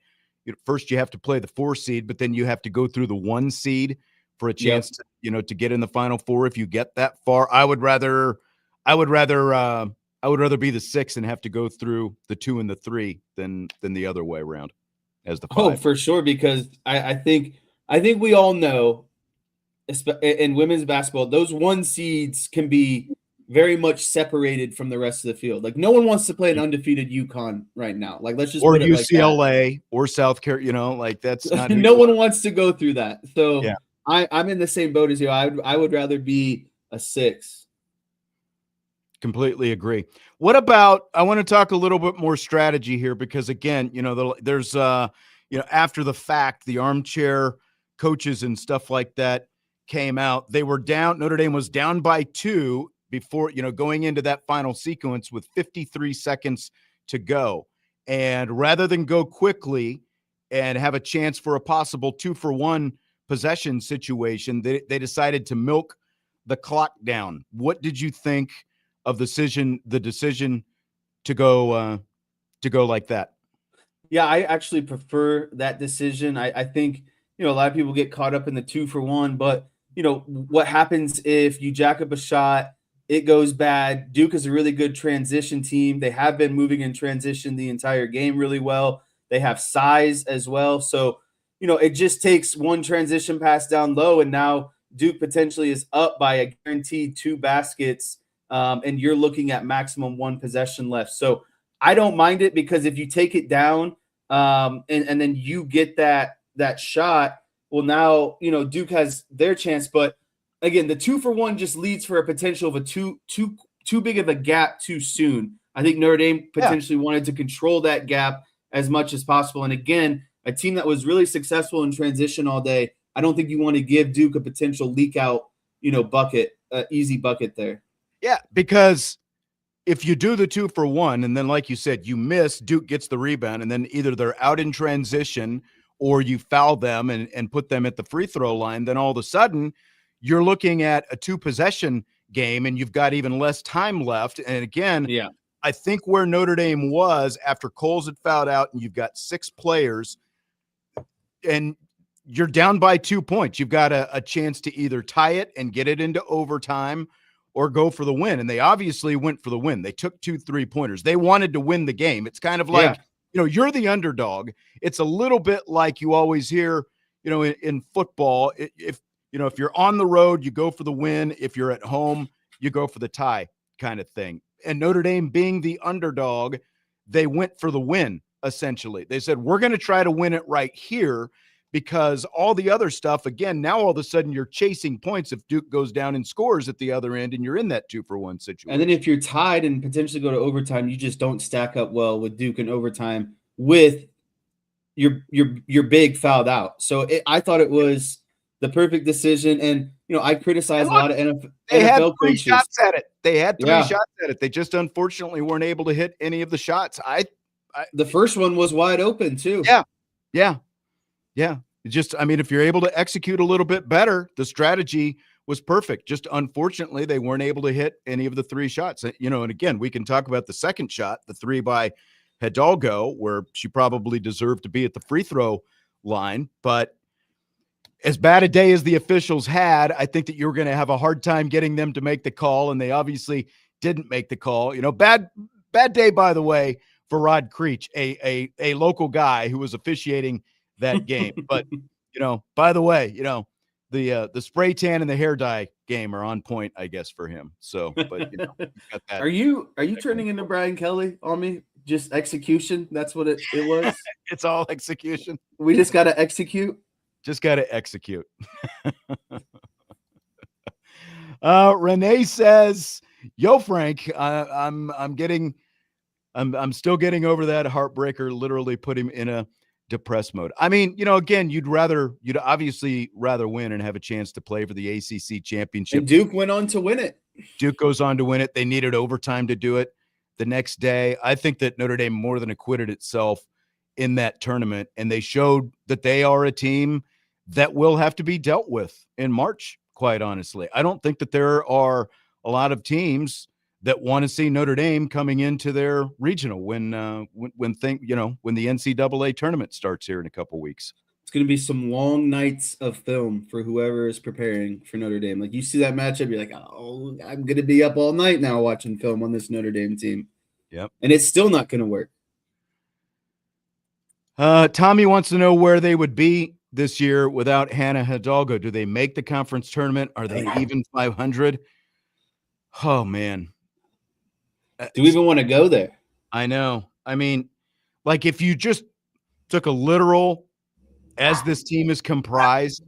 first you have to play the 4 seed, but then you have to go through the 1 seed for a chance to, to get in the Final Four. If you get that far, I would rather be the 6 and have to go through the 2 and the 3 than the other way around as the 5. Oh, for sure, because I think we all know, in women's basketball, those 1 seeds can be very much separated from the rest of the field. Like no one wants to play an undefeated UConn right now. Like let's just or put it UCLA like or South Carolina. Like that's not no one wants to go through that. So yeah. I'm in the same boat as you. I would rather be a 6. Completely agree. What about, I want to talk a little bit more strategy here, because again, there's after the fact, the armchair coaches and stuff like that came out. They were down. Notre Dame was down by 2 before, going into that final sequence with 53 seconds to go. And rather than go quickly and have a chance for a possible 2-for-1 possession situation, they decided to milk the clock down. What did you think of the decision to go like that? Yeah, I actually prefer that decision. I think, a lot of people get caught up in the 2-for-1, but what happens if you jack up a shot, it goes bad. Duke is a really good transition team. They have been moving in transition the entire game really well. They have size as well. So, it just takes one transition pass down low, and now Duke potentially is up by a guaranteed 2 baskets, and you're looking at maximum 1 possession left. So I don't mind it, because if you take it down and then you get that shot, well, now, Duke has their chance. But again, the 2-for-1 just leads for a potential of a too big of a gap too soon. I think Notre Dame potentially wanted to control that gap as much as possible. And again, a team that was really successful in transition all day, I don't think you want to give Duke a potential leak out, bucket, easy bucket there. Yeah, because if you do the 2-for-1 and then, like you said, you miss, Duke gets the rebound, and then either they're out in transition or you foul them and put them at the free throw line, then all of a sudden you're looking at a 2-possession game and you've got even less time left. And again, I think where Notre Dame was after Coles had fouled out and you've got 6 players and you're down by 2 points, you've got a chance to either tie it and get it into overtime or go for the win. And they obviously went for the win. They took 2 3-pointers. They wanted to win the game. It's kind of like, you're the underdog. It's a little bit like you always hear, in football, if you're on the road, you go for the win. If you're at home, you go for the tie kind of thing. And Notre Dame being the underdog, they went for the win, essentially. They said, we're going to try to win it right here, because all the other stuff, again, now all of a sudden you're chasing points if Duke goes down and scores at the other end and you're in that 2-for-1 situation. And then if you're tied and potentially go to overtime, you just don't stack up well with Duke in overtime with your big fouled out. So I thought it was the perfect decision. And, I criticize a lot of NFL They had 3 coaches. shots at it. They had 3 shots at it. They just unfortunately weren't able to hit any of the shots. The first one was wide open too. Yeah. Just, if you're able to execute a little bit better, the strategy was perfect. Just unfortunately, they weren't able to hit any of the 3 shots. And again, we can talk about the second shot, the 3 by Hidalgo, where she probably deserved to be at the free throw line. But as bad a day as the officials had, I think that you're going to have a hard time getting them to make the call, and they obviously didn't make the call. Bad day, by the way, for Rod Creech, a local guy who was officiating that game. But, by the way, the spray tan and the hair dye game are on point, I guess, for him. So, but he's got that. Are you turning into Brian Kelly on me? Just execution? That's what it was? It's all execution. We just got to execute? Just got to execute. Renee says, "Yo, Frank, I'm still getting over that heartbreaker. Literally put him in a depressed mode. I mean, again, you'd obviously rather win and have a chance to play for the ACC championship. And Duke went on to win it. Duke goes on to win it. They needed overtime to do it the next day. I think that Notre Dame more than acquitted itself in that tournament, and they showed that they are a team that will have to be dealt with in March, quite honestly. I don't think that there are a lot of teams that want to see Notre Dame coming into their regional when the NCAA tournament starts here in a couple weeks. It's going to be some long nights of film for whoever is preparing for Notre Dame. Like, you see that matchup, you're like, oh, I'm going to be up all night now watching film on this Notre Dame team. Yep. And it's still not going to work. Tommy wants to know where they would be this year without Hannah Hidalgo. Do they make the conference tournament? Are they even 500? Oh, man. Do we even want to go there? I know. I mean, like, if you just took a literal, as this team is comprised,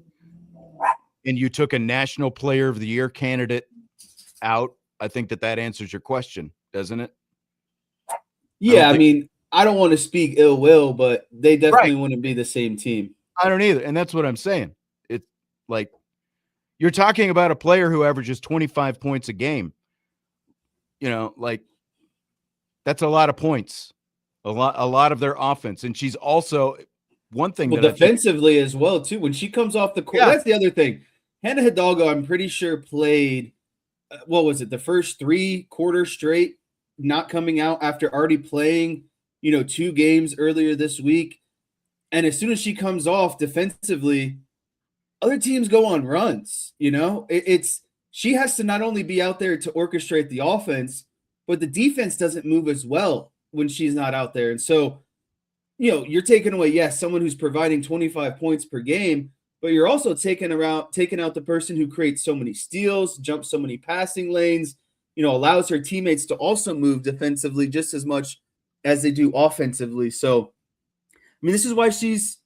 and you took a National Player of the Year candidate out, I think that answers your question, doesn't it? Yeah, I mean, I don't want to speak ill will, but they definitely wouldn't be the same team. I don't either, and that's what I'm saying. It's like you're talking about a player who averages 25 points a game. Like, that's a lot of points, a lot of their offense. And she's also one thing defensively as well, too. When she comes off the court, that's the other thing. Hannah Hidalgo, I'm pretty sure, played, what was it, the first 3 quarters straight, not coming out after already playing, 2 games earlier this week. And as soon as she comes off defensively, other teams go on runs. She has to not only be out there to orchestrate the offense, but the defense doesn't move as well when she's not out there. And so, you're taking away, someone who's providing 25 points per game, but you're also taking out the person who creates so many steals, jumps so many passing lanes, allows her teammates to also move defensively just as much as they do offensively. So, I mean, this is why she's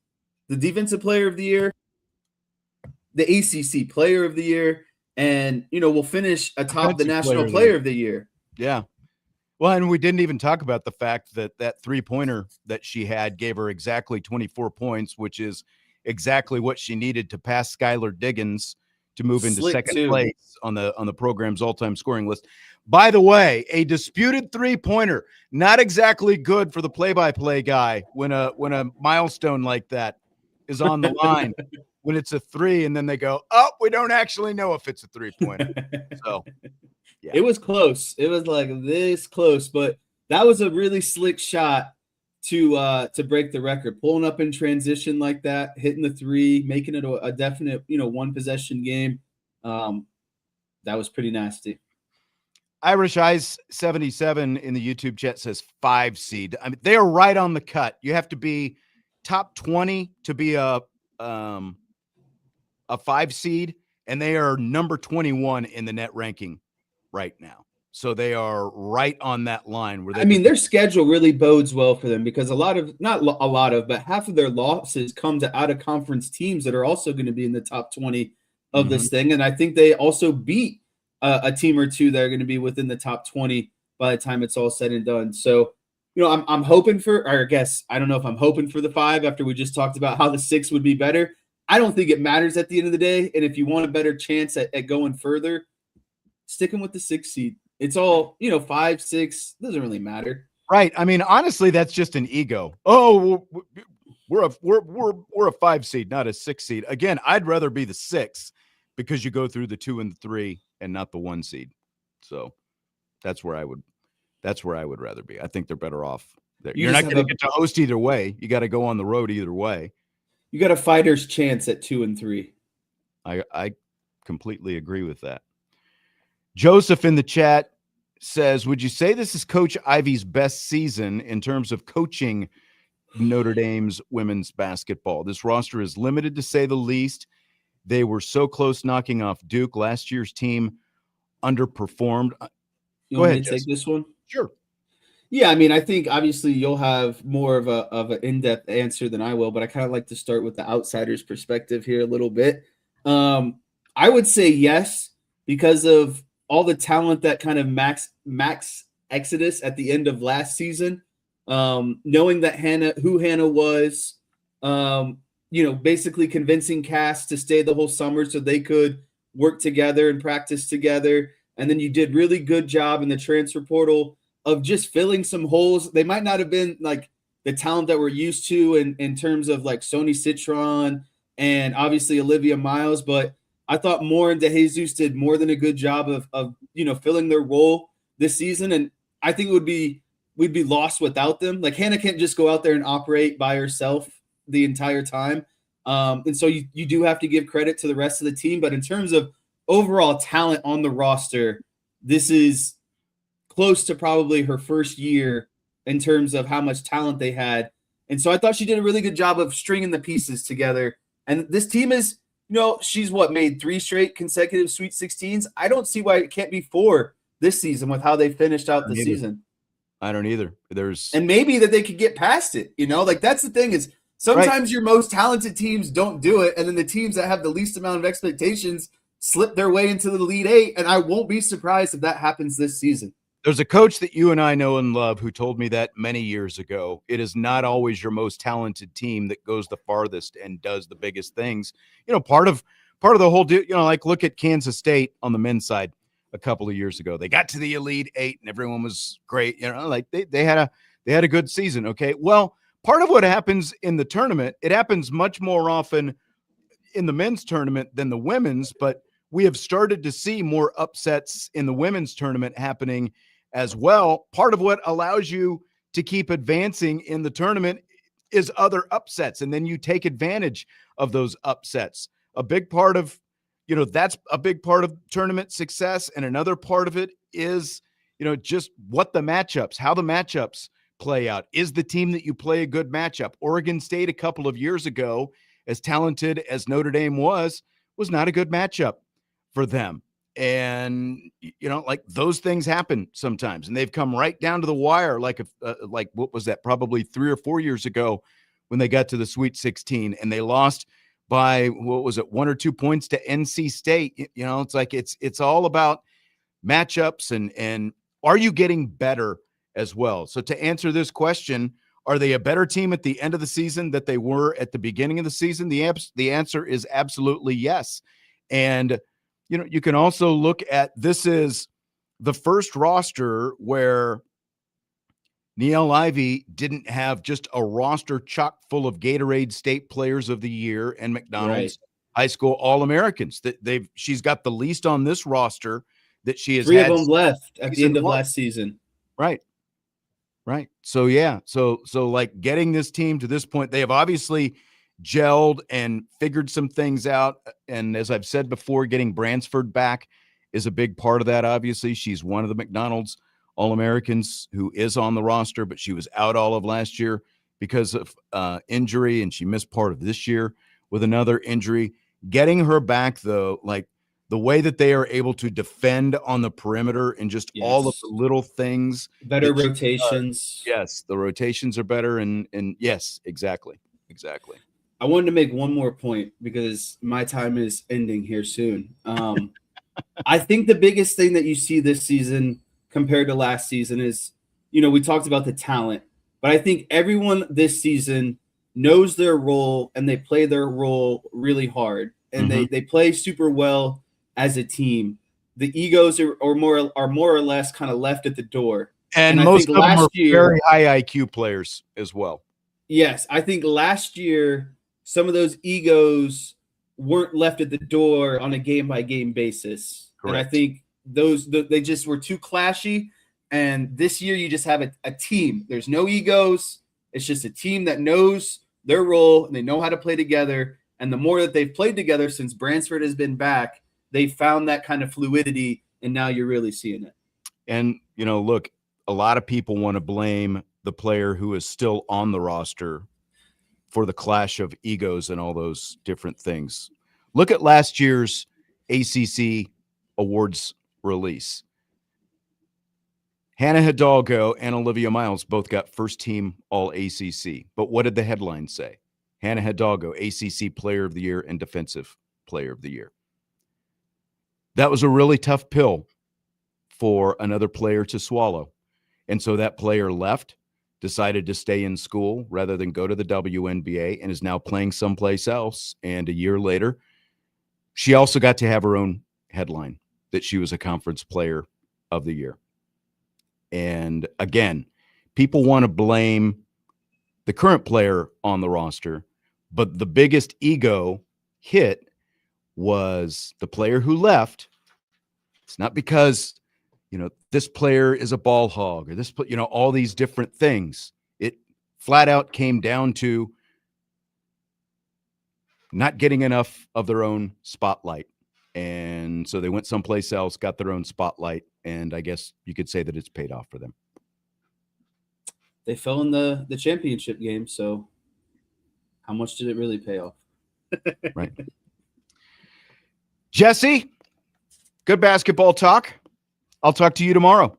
the Defensive Player of the Year, the ACC Player of the Year, and, we'll finish atop the National Player of the Year. Yeah. Well, and we didn't even talk about the fact that three-pointer that she had gave her exactly 24 points, which is exactly what she needed to pass Skylar Diggins to move into second place on the program's all-time scoring list. By the way, a disputed three-pointer, not exactly good for the play-by-play guy when a milestone like that is on the line. When it's a 3 and then they go, oh, we don't actually know if it's a three-pointer. So yeah. It was close. It was like this close, but that was a really slick shot to break the record. Pulling up in transition like that, hitting the 3, making it a definite, one possession game. That was pretty nasty. Irish Eyes 77 in the YouTube chat says 5 seed. I mean, they are right on the cut. You have to be top 20 to be a 5 seed, and they are number 21 in the net ranking right now. So they are right on that line where their schedule really bodes well for them because but half of their losses come to out of conference teams that are also going to be in the top 20 of this thing. And I think they also beat a team or two that are going to be within the top 20 by the time it's all said and done. So, I'm hoping for, or I guess, I don't know if I'm hoping for the 5 after we just talked about how the 6 would be better. I don't think it matters at the end of the day. And if you want a better chance at going further, sticking with the 6 seed. It's all, 5, 6, doesn't really matter. Right. I mean, honestly, that's just an ego. Oh, we're a 5 seed, not a 6 seed. Again, I'd rather be the 6 because you go through the 2 and the 3 and not the 1 seed. So that's where I would rather be. I think they're better off there. You're not going to get to host either way. You got to go on the road either way. You got a fighter's chance at 2 and 3. I completely agree with that. Joseph in the chat says, would you say this is Coach Ivy's best season in terms of coaching Notre Dame's women's basketball? This roster is limited to say the least. They were so close knocking off Duke. Last year's team underperformed. You Go want ahead, me to take Jess. this one? Sure. Yeah, I mean, I think obviously you'll have more of an in-depth answer than I will, but I kind of like to start with the outsider's perspective here a little bit. I would say yes, because of all the talent that kind of max exodus at the end of last season. Knowing that who Hannah was, basically convincing Cass to stay the whole summer so they could work together and practice together. And then you did really good job in the transfer portal of just filling some holes. They might not have been like the talent that we're used to in terms of like Sony Citron and obviously Olivia Miles, but I thought Moore and DeJesus did more than a good job of filling their role this season. And I think we'd be lost without them. Like Hannah can't just go out there and operate by herself the entire time. And so you do have to give credit to the rest of the team. But in terms of overall talent on the roster, this is close to probably her first year in terms of how much talent they had. And so I thought she did a really good job of stringing the pieces together. And this team is, she's made 3 straight consecutive Sweet 16s. I don't see why it can't be 4 this season with how they finished out the season. I don't either. And maybe that they could get past it, like that's the thing is sometimes your most talented teams don't do it. And then the teams that have the least amount of expectations slip their way into the Elite 8. And I won't be surprised if that happens this season. There's a coach that you and I know and love who told me that many years ago. It is not always your most talented team that goes the farthest and does the biggest things. Part of the whole deal, like look at Kansas State on the men's side a couple of years ago. They got to the Elite 8 and everyone was great. Like they had a good season. Okay. Well, part of what happens in the tournament, it happens much more often in the men's tournament than the women's, but we have started to see more upsets in the women's tournament happening as well. Part of what allows you to keep advancing in the tournament is other upsets, and then you take advantage of those upsets. A big part of, that's a big part of tournament success, and another part of it is, just what the matchups, how the matchups play out. Is the team that you play a good matchup? Oregon State a couple of years ago, as talented as Notre Dame was not a good matchup for them. And, like those things happen sometimes, and they've come right down to the wire. Like what was that? Probably 3 or 4 years ago when they got to the Sweet 16 and they lost by, 1 or 2 points to NC State. It's like, it's all about matchups and are you getting better as well? So to answer this question, are they a better team at the end of the season that they were at the beginning of the season? The answer is absolutely yes. And you can also look at, this is the first roster where Niele Ivey didn't have just a roster chock full of Gatorade State Players of the Year and McDonald's High School All-Americans. She's got the least on this roster that she has 3 had. of them left at the end of last season. Right. So yeah, so like getting this team to this point, they have obviously gelled and figured some things out. And as I've said before, getting Bransford back is a big part of that. Obviously, she's one of the McDonald's All-Americans who is on the roster, but she was out all of last year because of injury, and she missed part of this year with another injury. Getting her back, though, like the way that they are able to defend on the perimeter and just all of the little things. Better rotations. Yes, the rotations are better. And yes, exactly. I wanted to make one more point because my time is ending here soon. I think the biggest thing that you see this season compared to last season is, we talked about the talent, but I think everyone this season knows their role and they play their role really hard, and they play super well as a team. The egos are more or less kind of left at the door. And most of them are very high IQ players as well. Yes, I think last year some of those egos weren't left at the door on a game-by-game basis. Correct. And I think they just were too clashy. And this year you just have a team. There's no egos. It's just a team that knows their role and they know how to play together. And the more that they've played together since Bransford has been back, they found that kind of fluidity, and now you're really seeing it. And, look, a lot of people want to blame the player who is still on the roster for the clash of egos and all those different things. Look at last year's ACC awards release. Hannah Hidalgo and Olivia Miles both got first team All ACC. But what did the headline say? Hannah Hidalgo, ACC Player of the Year and Defensive Player of the Year. That was a really tough pill for another player to swallow. And so that player left, decided to stay in school rather than go to the WNBA, and is now playing someplace else. And a year later, she also got to have her own headline that she was a Conference Player of the Year. And again, people want to blame the current player on the roster, but the biggest ego hit was the player who left. It's not because, this player is a ball hog or this, all these different things. It flat out came down to not getting enough of their own spotlight. And so they went someplace else, got their own spotlight, and I guess you could say that it's paid off for them. They fell in the championship game, so how much did it really pay off? Right. Jesse, good basketball talk. I'll talk to you tomorrow.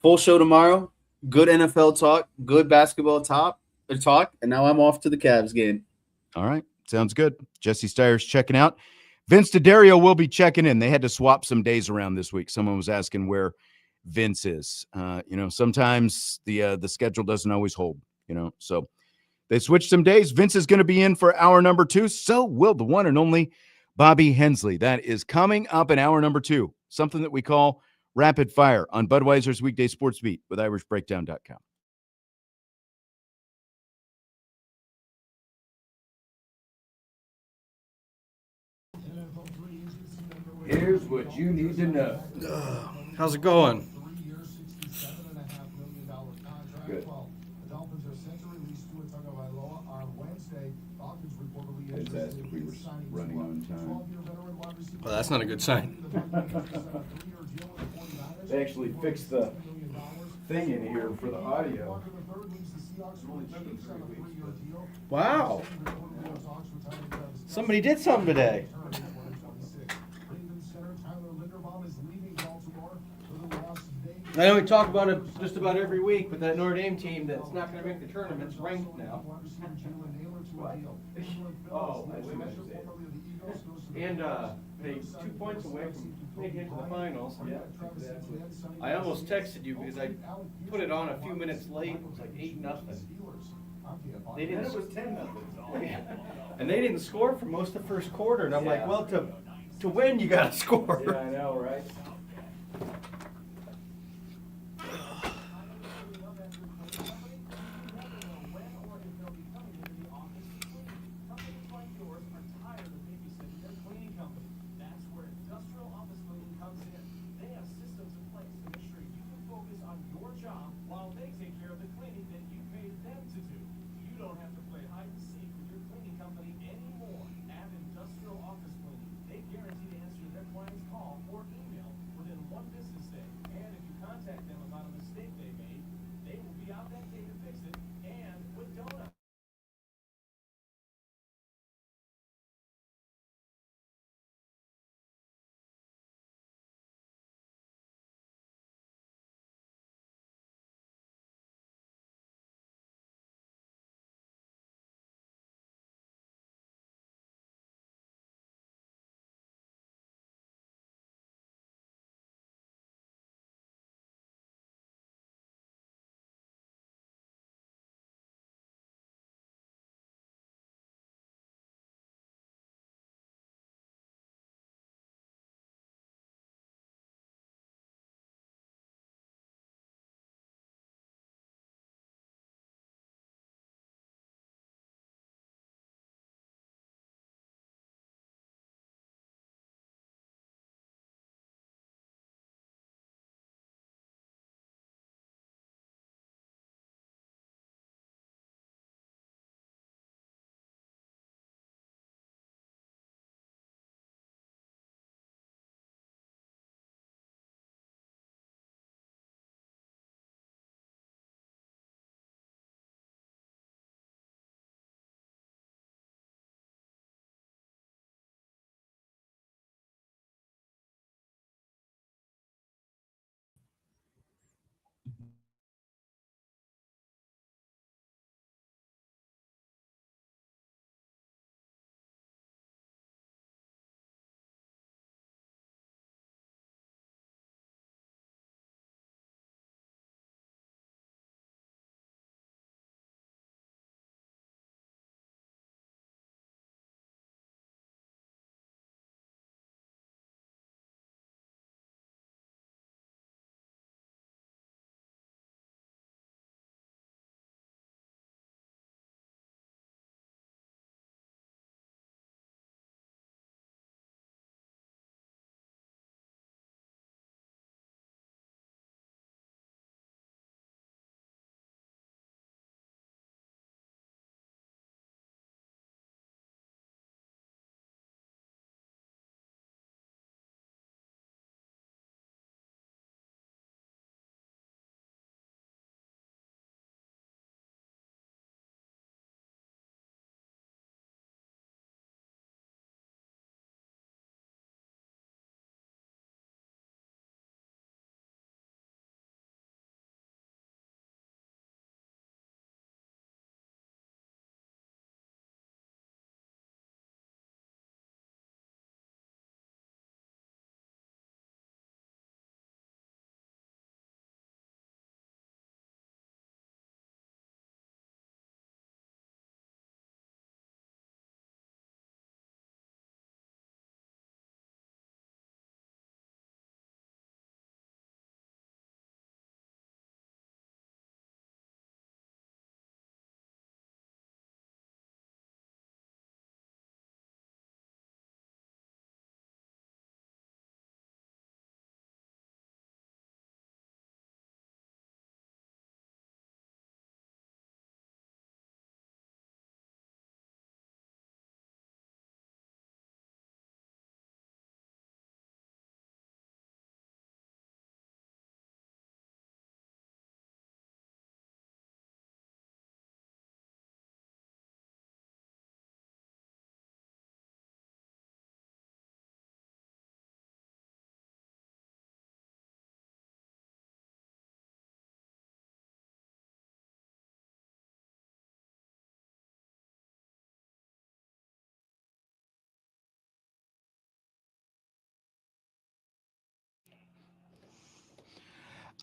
Full show tomorrow. Good NFL talk, good basketball talk, and now I'm off to the Cavs game. All right. Sounds good. Jesse Steyer's checking out. Vince D'Addario will be checking in. They had to swap some days around this week. Someone was asking where Vince is. Sometimes the schedule doesn't always hold, so they switched some days. Vince is going to be in for hour number 2. So will the one and only Bobby Hensley. That is coming up in hour number 2, something that we call Rapid Fire on Budweiser's Weekday Sports Beat with IrishBreakdown.com. Here's what you need to know. How's it going? Good. It's asked if we were running on time. Well, that's not a good sign. They actually fixed the thing in here for the audio. Wow. Somebody did something today. I know we talk about it just about every week, but that Notre Dame team that's not going to make the tournament's ranked now. Oh, And they 2 points away from making it to the finals. I almost texted you because I put it on a few minutes late. It was like 8-0. They didn't. It was 10-0. And they didn't score for most of the first quarter. And I'm like, well, to win, you got to score. Yeah, I know, right?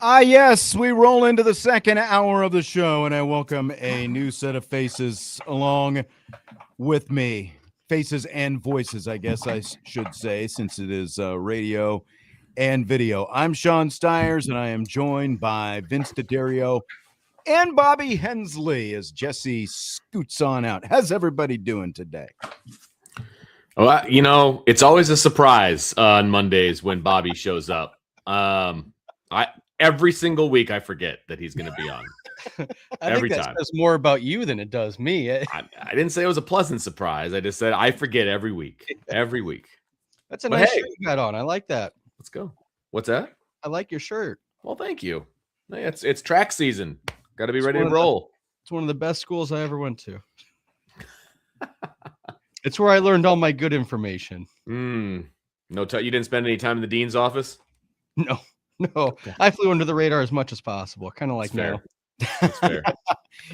Yes, we roll into the second hour of the show, and I welcome a new set of faces along with me. Faces and voices, I guess I should say, since it is radio and video. I'm Sean Stiers, and I am joined by Vince D'Addario and Bobby Hensley as Jesse scoots on out. How's everybody doing today? Well, it's always a surprise on Mondays when Bobby shows up. Every single week I forget that he's going to be on. Every time. That says more about you than it does me. I didn't say it was a pleasant surprise. I just said I forget every week. Every week. That's a nice shirt you got on. I like that. Let's go. What's that? I like your shirt. Well, thank you. It's track season. Got to be ready to roll. It's one of the best schools I ever went to. It's where I learned all my good information. You didn't spend any time in the dean's office? No. Okay. I flew under the radar as much as possible. Kind of like now. That's fair.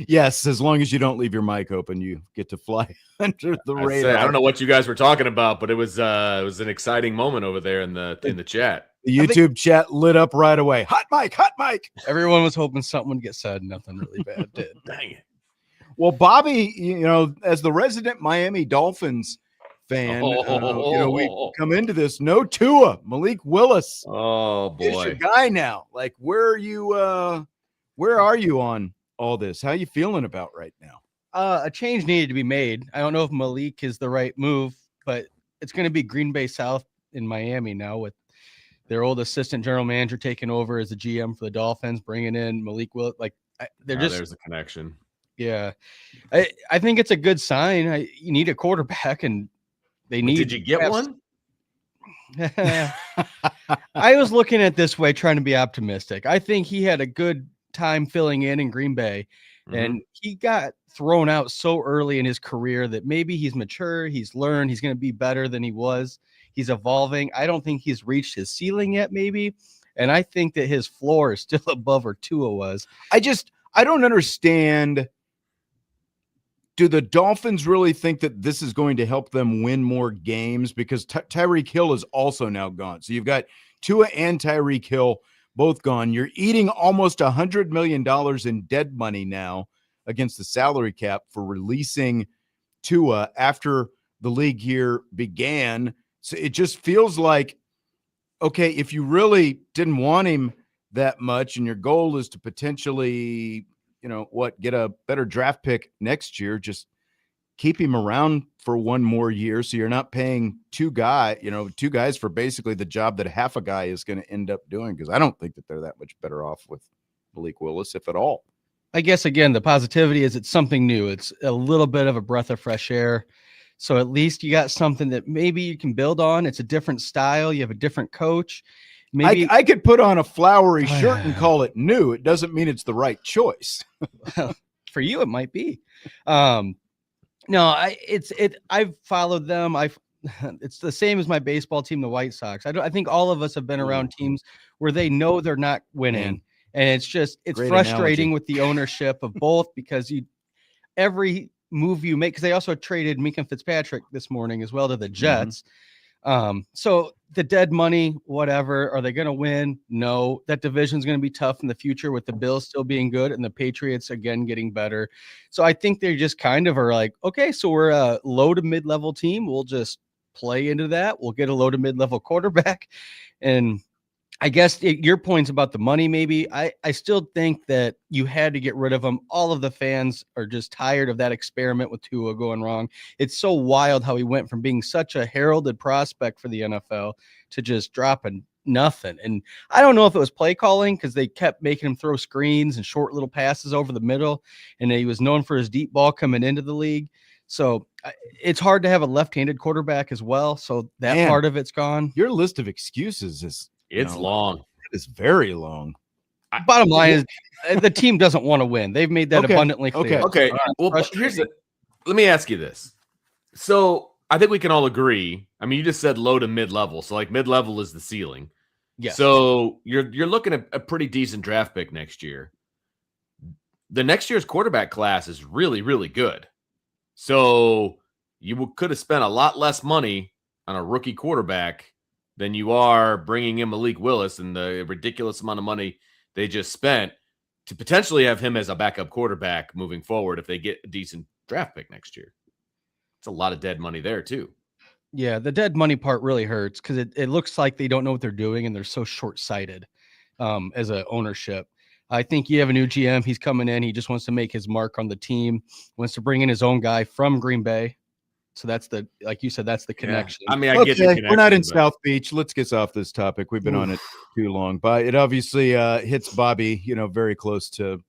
Yes, as long as you don't leave your mic open, you get to fly under the radar. I don't know what you guys were talking about, but it was an exciting moment over there in the chat. The YouTube chat lit up right away. Hot mic. Everyone was hoping something would get said. Nothing really bad did. Dang it. Well, Bobby, as the resident Miami Dolphins fan, we come into this. No Tua, Malik Willis. Oh boy, is your guy now. Like, where are you on all this? How are you feeling about right now? A change needed to be made. I don't know if Malik is the right move, but it's going to be Green Bay South in Miami now with their old assistant general manager taking over as the GM for the Dolphins, bringing in Malik Willis. There's a connection. Yeah, I think it's a good sign. You need a quarterback, and Did you get one? I was looking at it this way, trying to be optimistic. I think he had a good time filling in Green Bay, and he got thrown out so early in his career that maybe he's mature, he's learned, he's going to be better than he was. He's evolving. I don't think he's reached his ceiling yet, maybe, and I think that his floor is still above where Tua was. I don't understand. Do the Dolphins really think that this is going to help them win more games? Because Tyreek Hill is also now gone. So you've got Tua and Tyreek Hill both gone. You're eating almost $100 million in dead money now against the salary cap for releasing Tua after the league year began. So it just feels like, okay, if you really didn't want him that much and your goal is to potentially get a better draft pick next year, just keep him around for one more year. So you're not paying two guys for basically the job that half a guy is going to end up doing. Cause I don't think that they're that much better off with Malik Willis, if at all. I guess, again, the positivity is it's something new. It's a little bit of a breath of fresh air. So at least you got something that maybe you can build on. It's a different style. You have a different coach. Maybe I could put on a flowery shirt and call it new. It doesn't mean it's the right choice. Well, for you, it might be. I've followed them. It's the same as my baseball team, the White Sox. I think all of us have been around teams where they know they're not winning. And it's Great frustrating analogy. With the ownership of both, because every move you make, because they also traded Minka Fitzpatrick this morning as well to the Jets. So the dead money, whatever, are they going to win? No. That division is going to be tough in the future with the Bills still being good and the Patriots again getting better. So I think they just kind of are like, okay, so we're a low to mid-level team. We'll just play into that. We'll get a low to mid-level quarterback. And I guess your points about the money, maybe I still think that you had to get rid of them. All of the fans are just tired of that experiment with Tua going wrong. It's so wild how he went from being such a heralded prospect for the NFL to just dropping nothing. And I don't know if it was play calling, because they kept making him throw screens and short little passes over the middle, and he was known for his deep ball coming into the league. So it's hard to have a left-handed quarterback as well. So that part of it's gone. Your list of excuses is long. It's very long. Bottom line is the team doesn't want to win. They've made that abundantly clear. Okay. Well, let me ask you this. So I think we can all agree. I mean, you just said low to mid-level. So like mid-level is the ceiling. Yeah. So you're looking at a pretty decent draft pick next year. The next year's quarterback class is really, really good. So you could have spent a lot less money on a rookie quarterback than you are bringing in Malik Willis and the ridiculous amount of money they just spent to potentially have him as a backup quarterback moving forward if they get a decent draft pick next year. It's a lot of dead money there too. Yeah, the dead money part really hurts because it looks like they don't know what they're doing and they're so short-sighted as a ownership. I think you have a new GM. He's coming in. He just wants to make his mark on the team, wants to bring in his own guy from Green Bay. So that's like you said, that's the connection. I mean, I get the connection. We're not in but- South Beach. Let's get off this topic. We've been on it too long, but it obviously hits Bobby, very close to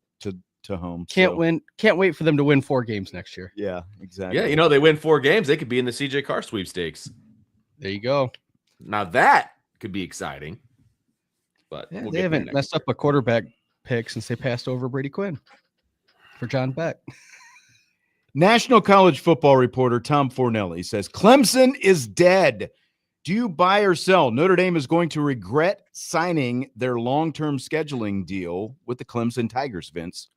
home. Can't so, win. Can't wait for them to win 4 games next year. Yeah, exactly. Yeah, they win 4 games. They could be in the CJ Carr sweepstakes. There you go. Now that could be exciting. But Yeah, we'll they get there haven't next messed up a quarterback pick since they passed over Brady Quinn for John Beck. National college football reporter Tom Fornelli says Clemson is dead. Do you buy or sell? Notre Dame is going to regret signing their long-term scheduling deal with the Clemson Tigers, Vince.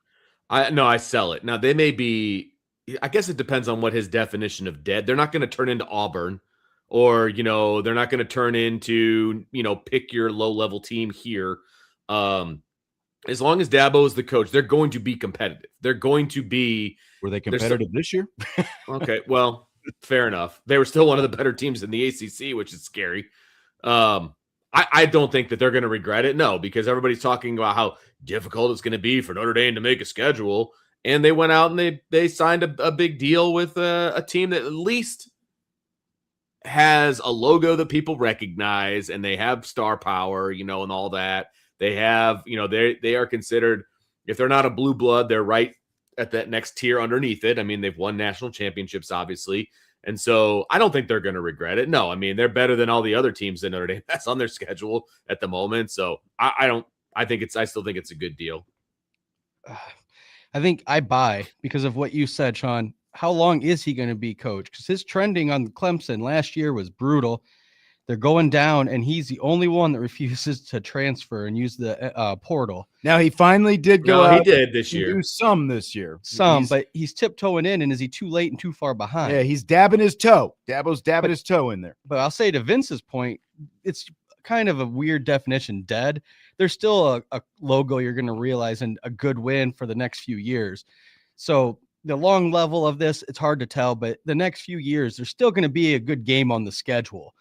I sell it. Now they may be, I guess it depends on what his definition of dead. They're not going to turn into Auburn or, they're not going to turn into, pick your low-level team here. As long as Dabo is the coach, they're going to be competitive. They're going to be. Were they competitive this year? Okay, well, fair enough. They were still one of the better teams in the ACC, which is scary. I don't think that they're going to regret it. No, because everybody's talking about how difficult it's going to be for Notre Dame to make a schedule. And they went out and they signed a big deal with a team that at least has a logo that people recognize and they have star power, and all that. They have, they are considered, if they're not a blue blood, they're right at that next tier underneath it. I mean, they've won national championships, obviously. And so I don't think they're going to regret it. No, I mean, they're better than all the other teams that Notre Dame has on their schedule at the moment. So I still think it's a good deal. I think I buy because of what you said, Sean. How long is he going to be coach? Because his trending on Clemson last year was brutal. They're going down, and he's the only one that refuses to transfer and use the portal. Now, he finally did go out. He did this year. Do some this year. But he's tiptoeing in, and is he too late and too far behind? Yeah, he's dabbing his toe. Dabo's dabbing his toe in there. But I'll say to Vince's point, it's kind of a weird definition, dead. There's still a logo you're going to realize and a good win for the next few years. So the long level of this, it's hard to tell, but the next few years, there's still going to be a good game on the schedule.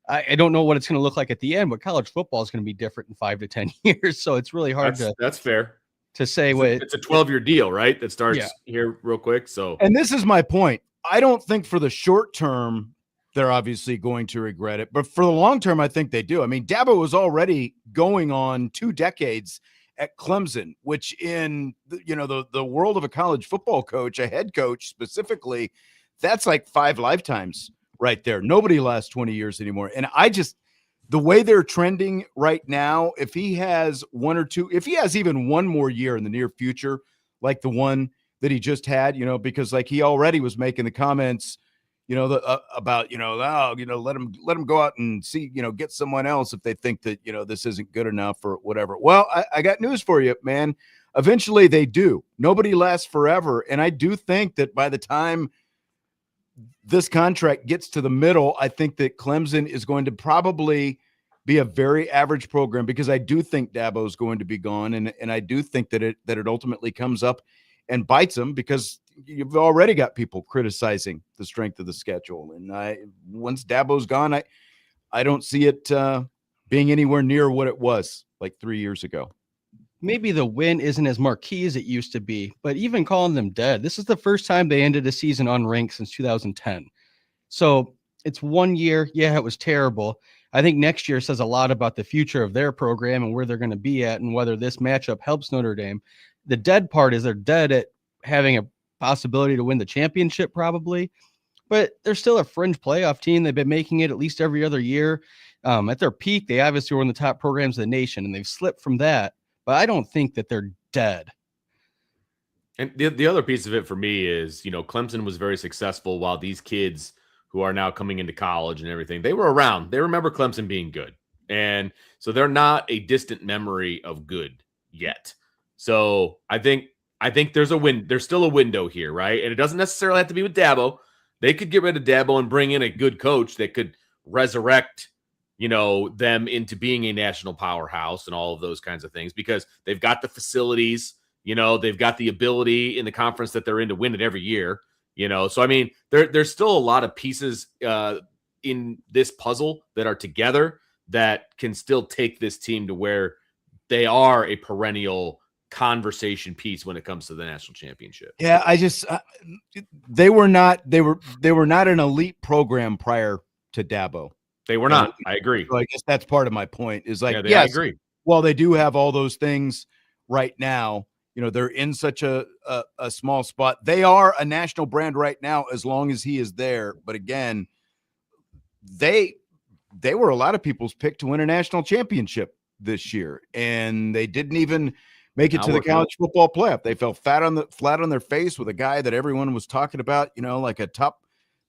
I don't know what it's going to look like at the end, but college football is going to be different in 5 to 10 years. So it's really hard That's fair to say. It's a 12-year deal, right? That starts here real quick. So, and this is my point. I don't think for the short term, they're obviously going to regret it, but for the long term, I think they do. I mean, Dabo was already going on 2 decades at Clemson, which in the world of a college football coach, a head coach specifically, that's like 5 lifetimes right there. Nobody lasts 20 years anymore. And the way they're trending right now, if he has 1 or 2, if he has even 1 more year in the near future, like the one that he just had, because like he already was making the comments, about, let him go out and see, get someone else if they think that, this isn't good enough or whatever. Well, I got news for you, man. Eventually they do. Nobody lasts forever. And I do think that by the time this contract gets to the middle, I think that Clemson is going to probably be a very average program because I do think Dabo is going to be gone. And I do think that it ultimately comes up and bites them because you've already got people criticizing the strength of the schedule. And once Dabo's gone, I don't see it being anywhere near what it was like 3 years ago. Maybe the win isn't as marquee as it used to be, but even calling them dead, this is the first time they ended a season unranked since 2010. So it's 1 year. Yeah, it was terrible. I think next year says a lot about the future of their program and where they're going to be at and whether this matchup helps Notre Dame. The dead part is they're dead at having a possibility to win the championship probably, but they're still a fringe playoff team. They've been making it at least every other year. At their peak, they obviously were one of the top programs of the nation, and they've slipped from that. But I don't think that they're dead. And the other piece of it for me is, Clemson was very successful while these kids who are now coming into college and everything, they were around. They remember Clemson being good. And so they're not a distant memory of good yet. So I think there's still a window here, right? And it doesn't necessarily have to be with Dabo. They could get rid of Dabo and bring in a good coach that could resurrect, them into being a national powerhouse and all of those kinds of things, because they've got the facilities, they've got the ability in the conference that they're in to win it every year, So, I mean, there's still a lot of pieces in this puzzle that are together that can still take this team to where they are a perennial conversation piece when it comes to the national championship. Yeah, I just they were not an elite program prior to Dabo. They were not. I agree. So I guess that's part of my point. Is like, I agree. Well, they do have all those things right now. They're in such a small spot. They are a national brand right now as long as he is there. But again, they were a lot of people's pick to win a national championship this year, and they didn't even make it to the college football playoff. They fell flat on their face with a guy that everyone was talking about, like a top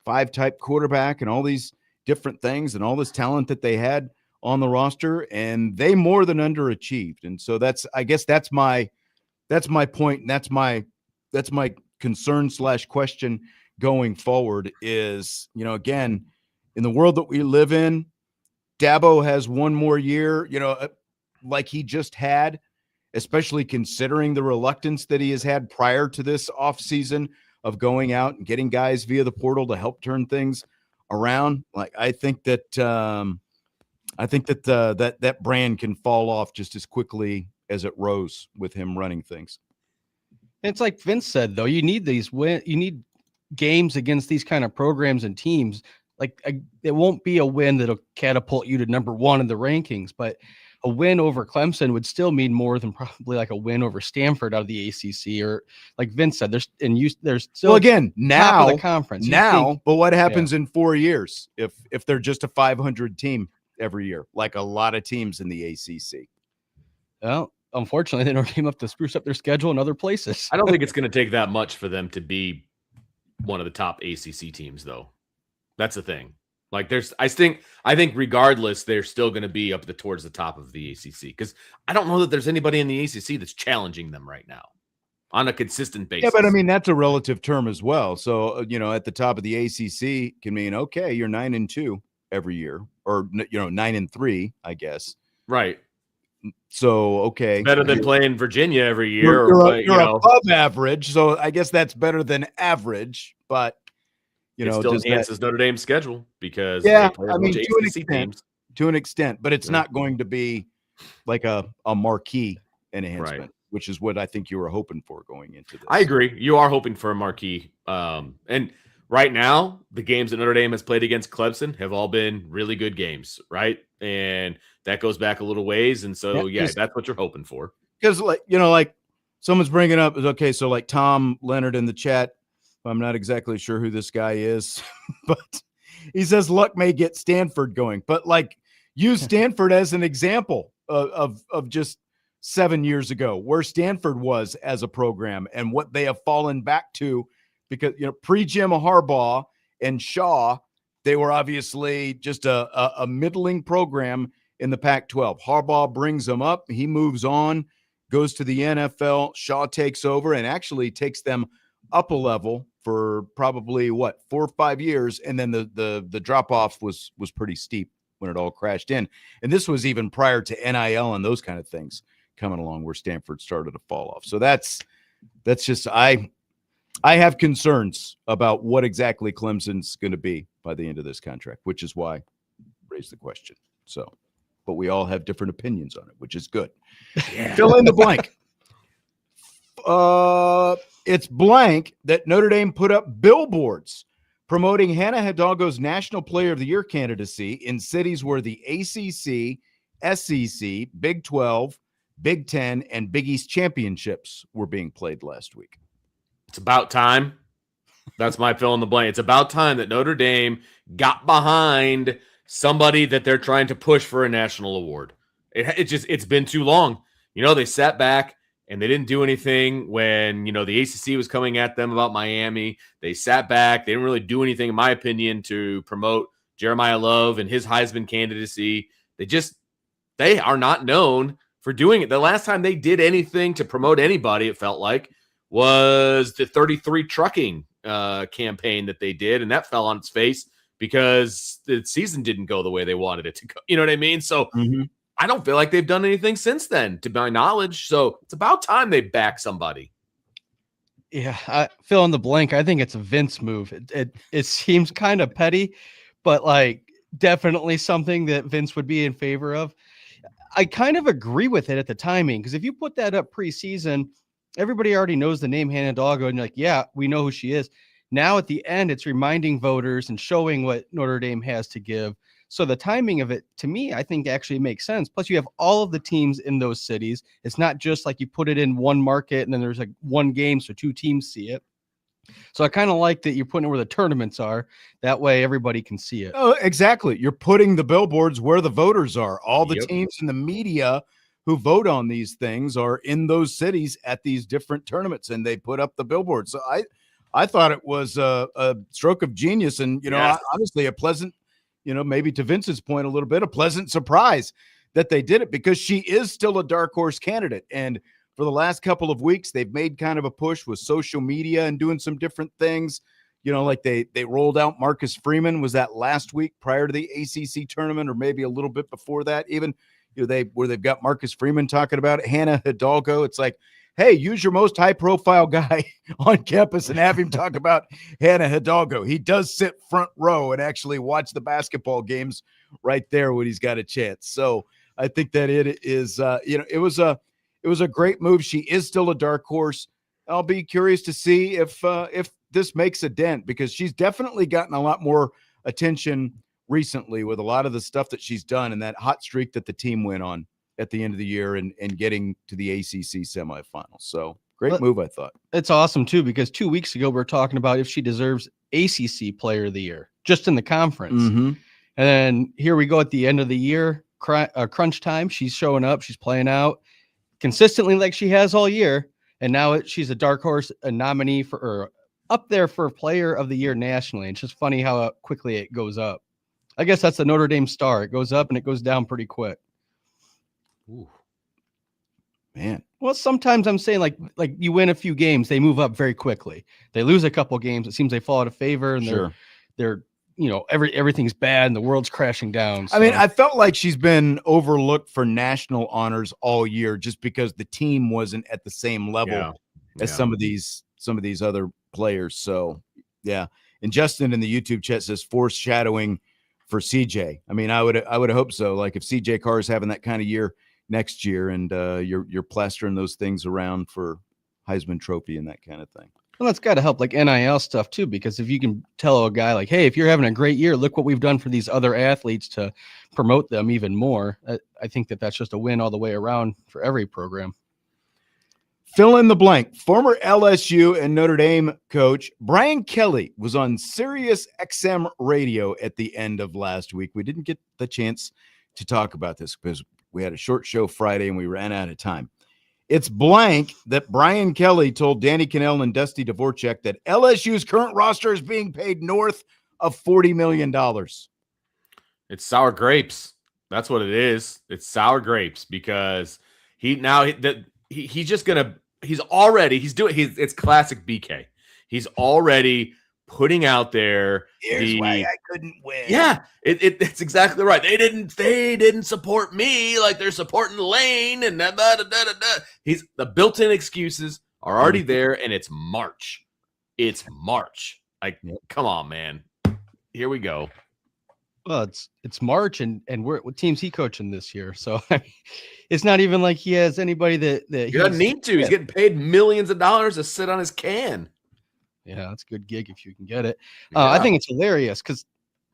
5 type quarterback and all these different things and all this talent that they had on the roster, and they more than underachieved. And so I guess that's my point. And that's my concern / question going forward is, again, in the world that we live in, Dabo has one more year, like he just had, especially considering the reluctance that he has had prior to this offseason of going out and getting guys via the portal to help turn things around. Like, I think that that brand can fall off just as quickly as it rose with him running things. It's like Vince said, though, you need you need games against these kind of programs and teams. Like, it won't be a win that'll catapult you to number 1 in the rankings, but a win over Clemson would still mean more than probably like a win over Stanford out of the ACC, or like Vince said, there's still, well, again, now the conference but what happens in 4 years if they're just a 500 team every year, like a lot of teams in the ACC? Well, unfortunately, they don't team up to spruce up their schedule in other places. I don't think it's going to take that much for them to be one of the top ACC teams, though. That's the thing. Like, I think regardless, they're still going to be up towards the top of the ACC, because I don't know that there's anybody in the ACC that's challenging them right now on a consistent basis. Yeah, but I mean, that's a relative term as well. So, at the top of the ACC can mean, okay, you're 9-2 every year, or 9-3, I guess. Right. So, okay, it's better than playing Virginia every year. You're above average, so I guess that's better than average. But it still enhances Notre Dame's schedule, because they play I mean, to an extent, but it's not going to be like a marquee enhancement, right, which is what I think you were hoping for going into this. I agree. You are hoping for a marquee, and right now the games that Notre Dame has played against Clemson have all been really good games, right? And that goes back a little ways, and so that's what you're hoping for. Because like someone's bringing up, okay, so like Tom Leonard in the chat, I'm not exactly sure who this guy is, but he says luck may get Stanford going. But like, use Stanford as an example of just 7 years ago, where Stanford was as a program and what they have fallen back to, because pre-Jim Harbaugh and Shaw, they were obviously just a middling program in the Pac-12. Harbaugh brings them up, he moves on, goes to the NFL. Shaw takes over and actually takes them up a level for probably 4 or 5 years, and then the drop off was pretty steep when it all crashed in. And this was even prior to NIL and those kind of things coming along, where Stanford started to fall off. So that's just I have concerns about what exactly Clemson's going to be by the end of this contract, which is why I raised the question. So, but we all have different opinions on it, which is good. Yeah. Fill in the blank. It's blank that Notre Dame put up billboards promoting Hannah Hidalgo's National Player of the Year candidacy in cities where the ACC, SEC, Big 12, Big 10, and Big East championships were being played last week. It's about time. That's my fill in the blank. It's about time that Notre Dame got behind somebody that they're trying to push for a national award. It's been too long. They sat back and they didn't do anything when, the ACC was coming at them about Miami. They sat back. They didn't really do anything, in my opinion, to promote Jeremiah Love and his Heisman candidacy. They are not known for doing it. The last time they did anything to promote anybody, it felt like, was the 33 trucking campaign that they did, and that fell on its face because the season didn't go the way they wanted it to go. You know what I mean? So Mhm. I don't feel like they've done anything since then, to my knowledge. So it's about time they back somebody. Yeah, I fill in the blank. I think it's a Vince move. It seems kind of petty, but like definitely something that Vince would be in favor of. I kind of agree with it at the timing, because if you put that up preseason, everybody already knows the name Hannah Hidalgo, and you're like, yeah, we know who she is. Now at the end, it's reminding voters and showing what Notre Dame has to give. So the timing of it, to me, I think actually makes sense. Plus, you have all of the teams in those cities. It's not just like you put it in one market and then there's like one game, so two teams see it. So I kind of like that you're putting it where the tournaments are. That way everybody can see it. Oh, exactly. You're putting the billboards where the voters are. All the Yep. teams in the media who vote on these things are in those cities at these different tournaments, and they put up the billboards. So I thought it was a stroke of genius, and Yes. honestly, a pleasant, maybe to Vince's point, a little bit, a pleasant surprise that they did it, because she is still a dark horse candidate. And for the last couple of weeks, they've made kind of a push with social media and doing some different things. Like they rolled out Marcus Freeman. Was that last week prior to the ACC tournament, or maybe a little bit before that even? They've got Marcus Freeman talking about it, Hannah Hidalgo. It's like, hey, use your most high-profile guy on campus and have him talk about Hannah Hidalgo. He does sit front row and actually watch the basketball games right there when he's got a chance. So I think that it is, it was a great move. She is still a dark horse. I'll be curious to see if this makes a dent, because she's definitely gotten a lot more attention recently with a lot of the stuff that she's done and that hot streak that the team went on at the end of the year and getting to the ACC semifinals. So great move, I thought. It's awesome too, because 2 weeks ago we were talking about if she deserves ACC Player of the Year just in the conference. Mm-hmm. And then here we go at the end of the year, crunch time. She's showing up. She's playing out consistently like she has all year. And now she's a dark horse, a nominee or up there for Player of the Year nationally. It's just funny how quickly it goes up. I guess that's the Notre Dame star. It goes up and it goes down pretty quick. Ooh. Man. Well, sometimes I'm saying like you win a few games, they move up very quickly. They lose a couple games, it seems they fall out of favor, and Sure. they're everything's bad and the world's crashing down. I mean, I felt like she's been overlooked for national honors all year just because the team wasn't at the same level as some of these other players. So yeah. And Justin in the YouTube chat says foreshadowing for CJ. I mean, I would hope so. Like if CJ Carr is having that kind of year next year, and you're plastering those things around for Heisman Trophy and that kind of thing. Well, that's got to help like NIL stuff too, because if you can tell a guy like, hey, if you're having a great year, look what we've done for these other athletes to promote them even more. I think that's just a win all the way around for every program. Fill in the blank. Former LSU and Notre Dame coach Brian Kelly was on Sirius XM radio at the end of last week. We didn't get the chance to talk about this because we had a short show Friday and we ran out of time. It's blank that Brian Kelly told Danny Cannell and Dusty Dvorak that LSU's current roster is being paid north of $40 million. It's sour grapes. That's what it is. It's sour grapes, because he's classic BK. He's already putting out there. Here's why I couldn't win. Yeah, it's exactly right. They didn't support me like they're supporting Lane and da, da, da, da, da. He's the built-in excuses are already there, and it's March. It's March. Come on, man. Here we go. Well, it's March, and what team's he coaching this year? So it's not even like he has anybody that he doesn't need to. He's getting paid millions of dollars to sit on his can. Yeah, that's a good gig if you can get it. I think it's hilarious because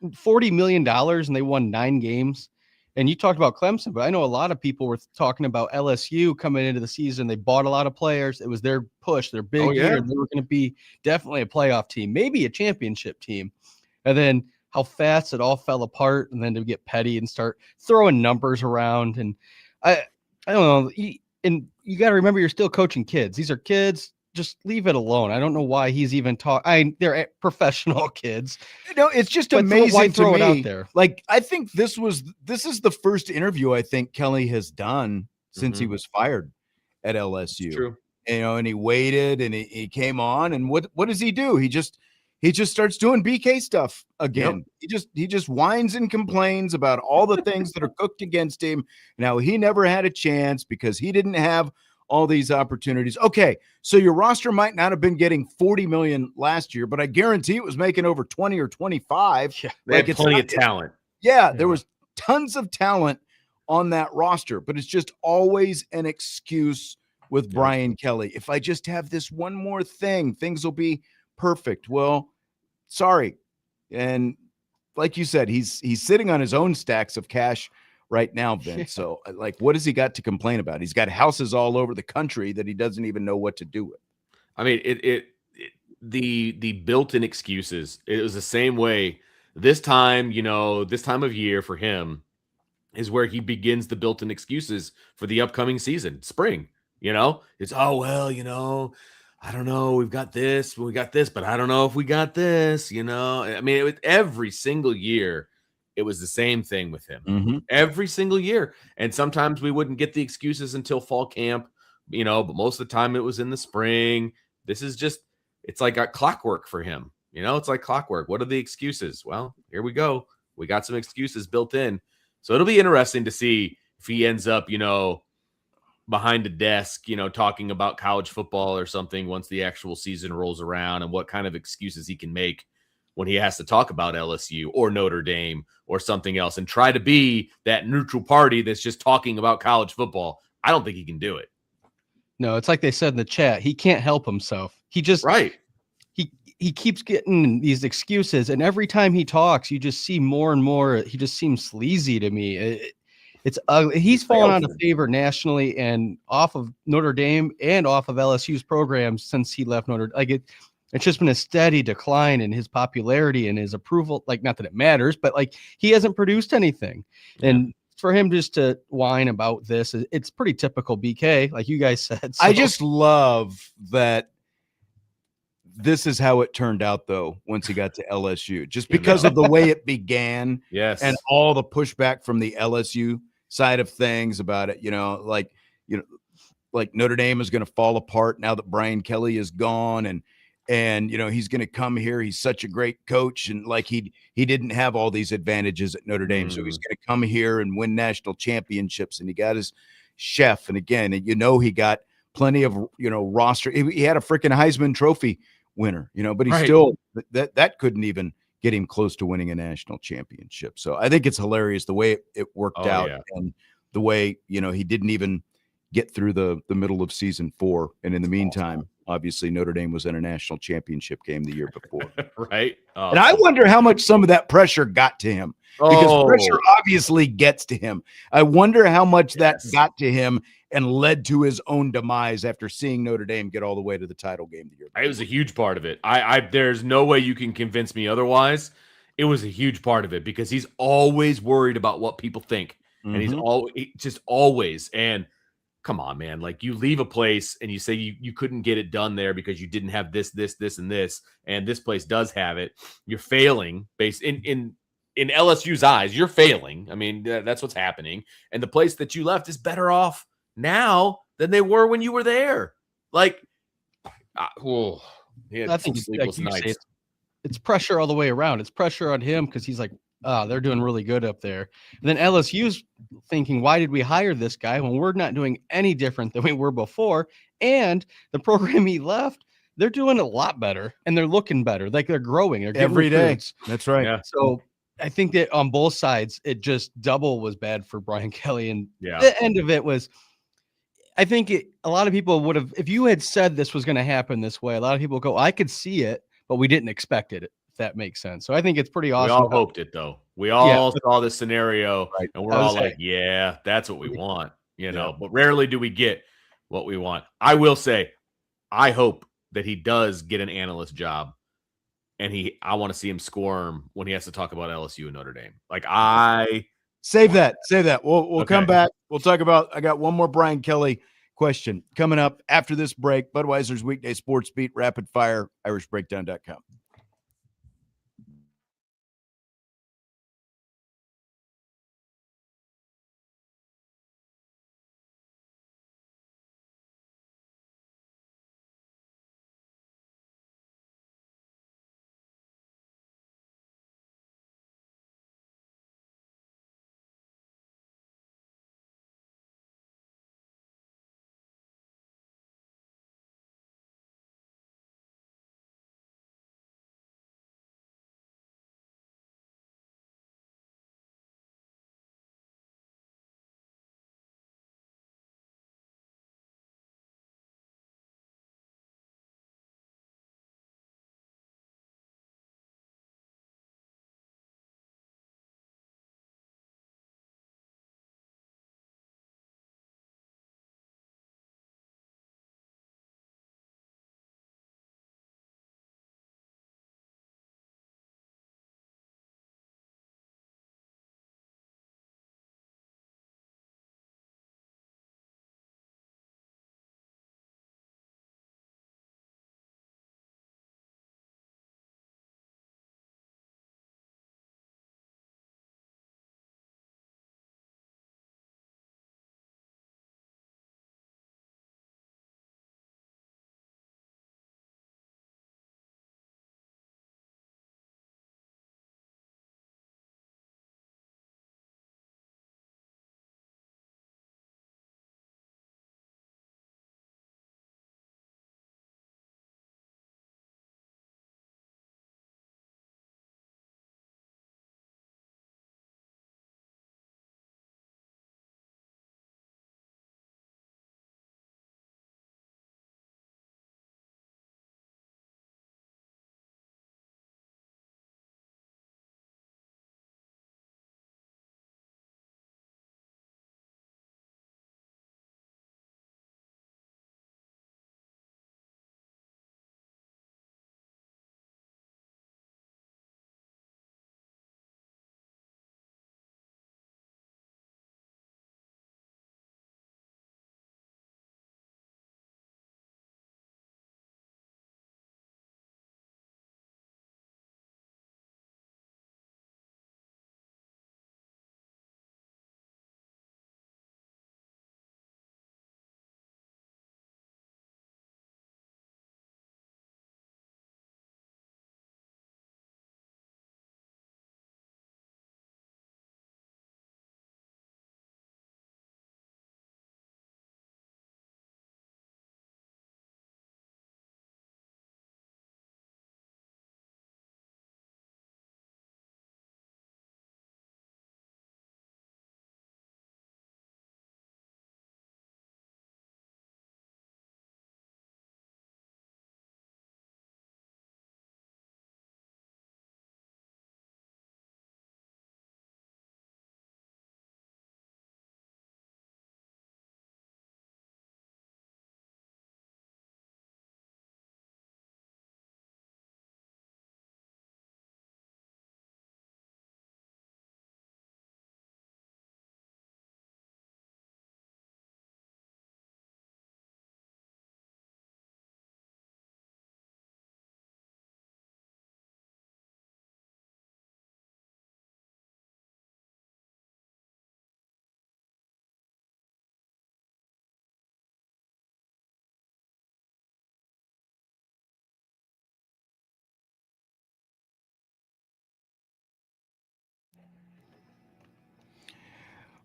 $40 million and they won 9 games. And you talked about Clemson, but I know a lot of people were talking about LSU coming into the season. They bought a lot of players. It was their push, their big year. They were going to be definitely a playoff team, maybe a championship team. And then how fast it all fell apart, and then to get petty and start throwing numbers around. And I don't know. And you got to remember, you're still coaching kids. These are kids. Just leave it alone. I don't know why he's even talking. They're professional kids. It's just amazing to me. Out there? Like, I think this is the first interview I think Kelly has done since he was fired at LSU. It's true. And he waited and he came on, and what does he do? He just he just starts doing BK stuff again. He just whines and complains about all the things that are cooked against him. Now he never had a chance because he didn't have all these opportunities. Okay, so your roster might not have been getting 40 million last year, but I guarantee it was making over 20 or 25. Yeah, they had plenty of talent. Yeah, there was tons of talent on that roster, but it's just always an excuse with Brian Kelly. If I just have this one more thing, things will be perfect. Well, sorry. And like you said, he's sitting on his own stacks of cash right now, Vince. So like, what has he got to complain about? He's got houses all over the country that he doesn't even know what to do with. I mean, the built-in excuses. It was the same way this time, this time of year for him is where he begins the built-in excuses for the upcoming season, spring. It's, oh, well, I don't know. We got this, but I don't know if we got this, I mean, every single year, it was the same thing with him. Every single year. And sometimes we wouldn't get the excuses until fall camp, but most of the time it was in the spring. This is just, it's like a clockwork for him. It's like clockwork. What are the excuses? Well, here we go. We got some excuses built in. So it'll be interesting to see if he ends up, behind a desk, talking about college football or something once the actual season rolls around, and what kind of excuses he can make when he has to talk about LSU or Notre Dame or something else and try to be that neutral party that's just talking about college football. I don't think he can do it. No, it's like they said in the chat. He can't help himself. He just He keeps getting these excuses, and every time he talks, you just see more and more. He just seems sleazy to me. It's ugly. He's fallen out of favor nationally and off of Notre Dame and off of LSU's programs since he left Notre Dame. It's just been a steady decline in his popularity and his approval. Not that it matters, but he hasn't produced anything. Yeah. And for him just to whine about this, it's pretty typical BK, like you guys said. So. I just love that this is how it turned out, though, once he got to LSU, just because of the way it began. Yes. And all the pushback from the LSU side of things about it, like Notre Dame is going to fall apart now that Brian Kelly is gone. And he's going to come here. He's such a great coach. And he didn't have all these advantages at Notre Dame. So he's going to come here and win national championships. And he got his chef. And again, he got plenty of, roster. He had a freaking Heisman Trophy winner, but he still, that couldn't even get him close to winning a national championship. So I think it's hilarious the way it worked out and the way, he didn't even get through the middle of season 4. And in the meantime, obviously Notre Dame was in a national championship game the year before. Right. And I wonder how much some of that pressure got to him, because pressure obviously gets to him. I wonder how much that got to him and led to his own demise after seeing Notre Dame get all the way to the title game the year before. It was a huge part of it. There's no way you can convince me otherwise. It was a huge part of it because he's always worried about what people think. And he's just always. And come on, man. You leave a place and you say you couldn't get it done there because you didn't have this, and this, and this place does have it. You're failing based in LSU's eyes. You're failing. I mean, that's what's happening. And the place that you left is better off now than they were when you were there. I think sleepless nights. It's pressure all the way around. It's pressure on him because he's they're doing really good up there. And then LSU's thinking, why did we hire this guy when we're not doing any different than we were before? And the program he left, they're doing a lot better and they're looking better. They're growing. They're every day. Recruits. That's right. Yeah. So I think that on both sides, it just double was bad for Brian Kelly. And the end of it was, I think a lot of people would have, if you had said this was going to happen this way, a lot of people go, I could see it, but we didn't expect it, if that makes sense. So I think it's pretty awesome. We all hoped it, though. We all saw this scenario, and we're all that's what we want, but rarely do we get what we want. I will say, I hope that he does get an analyst job, and I want to see him squirm when he has to talk about LSU and Notre Dame. Save that. We'll come back. We'll talk about, I got one more Brian Kelly question coming up after this break. Budweiser's Weekday Sports Beat, Rapid Fire, IrishBreakdown.com.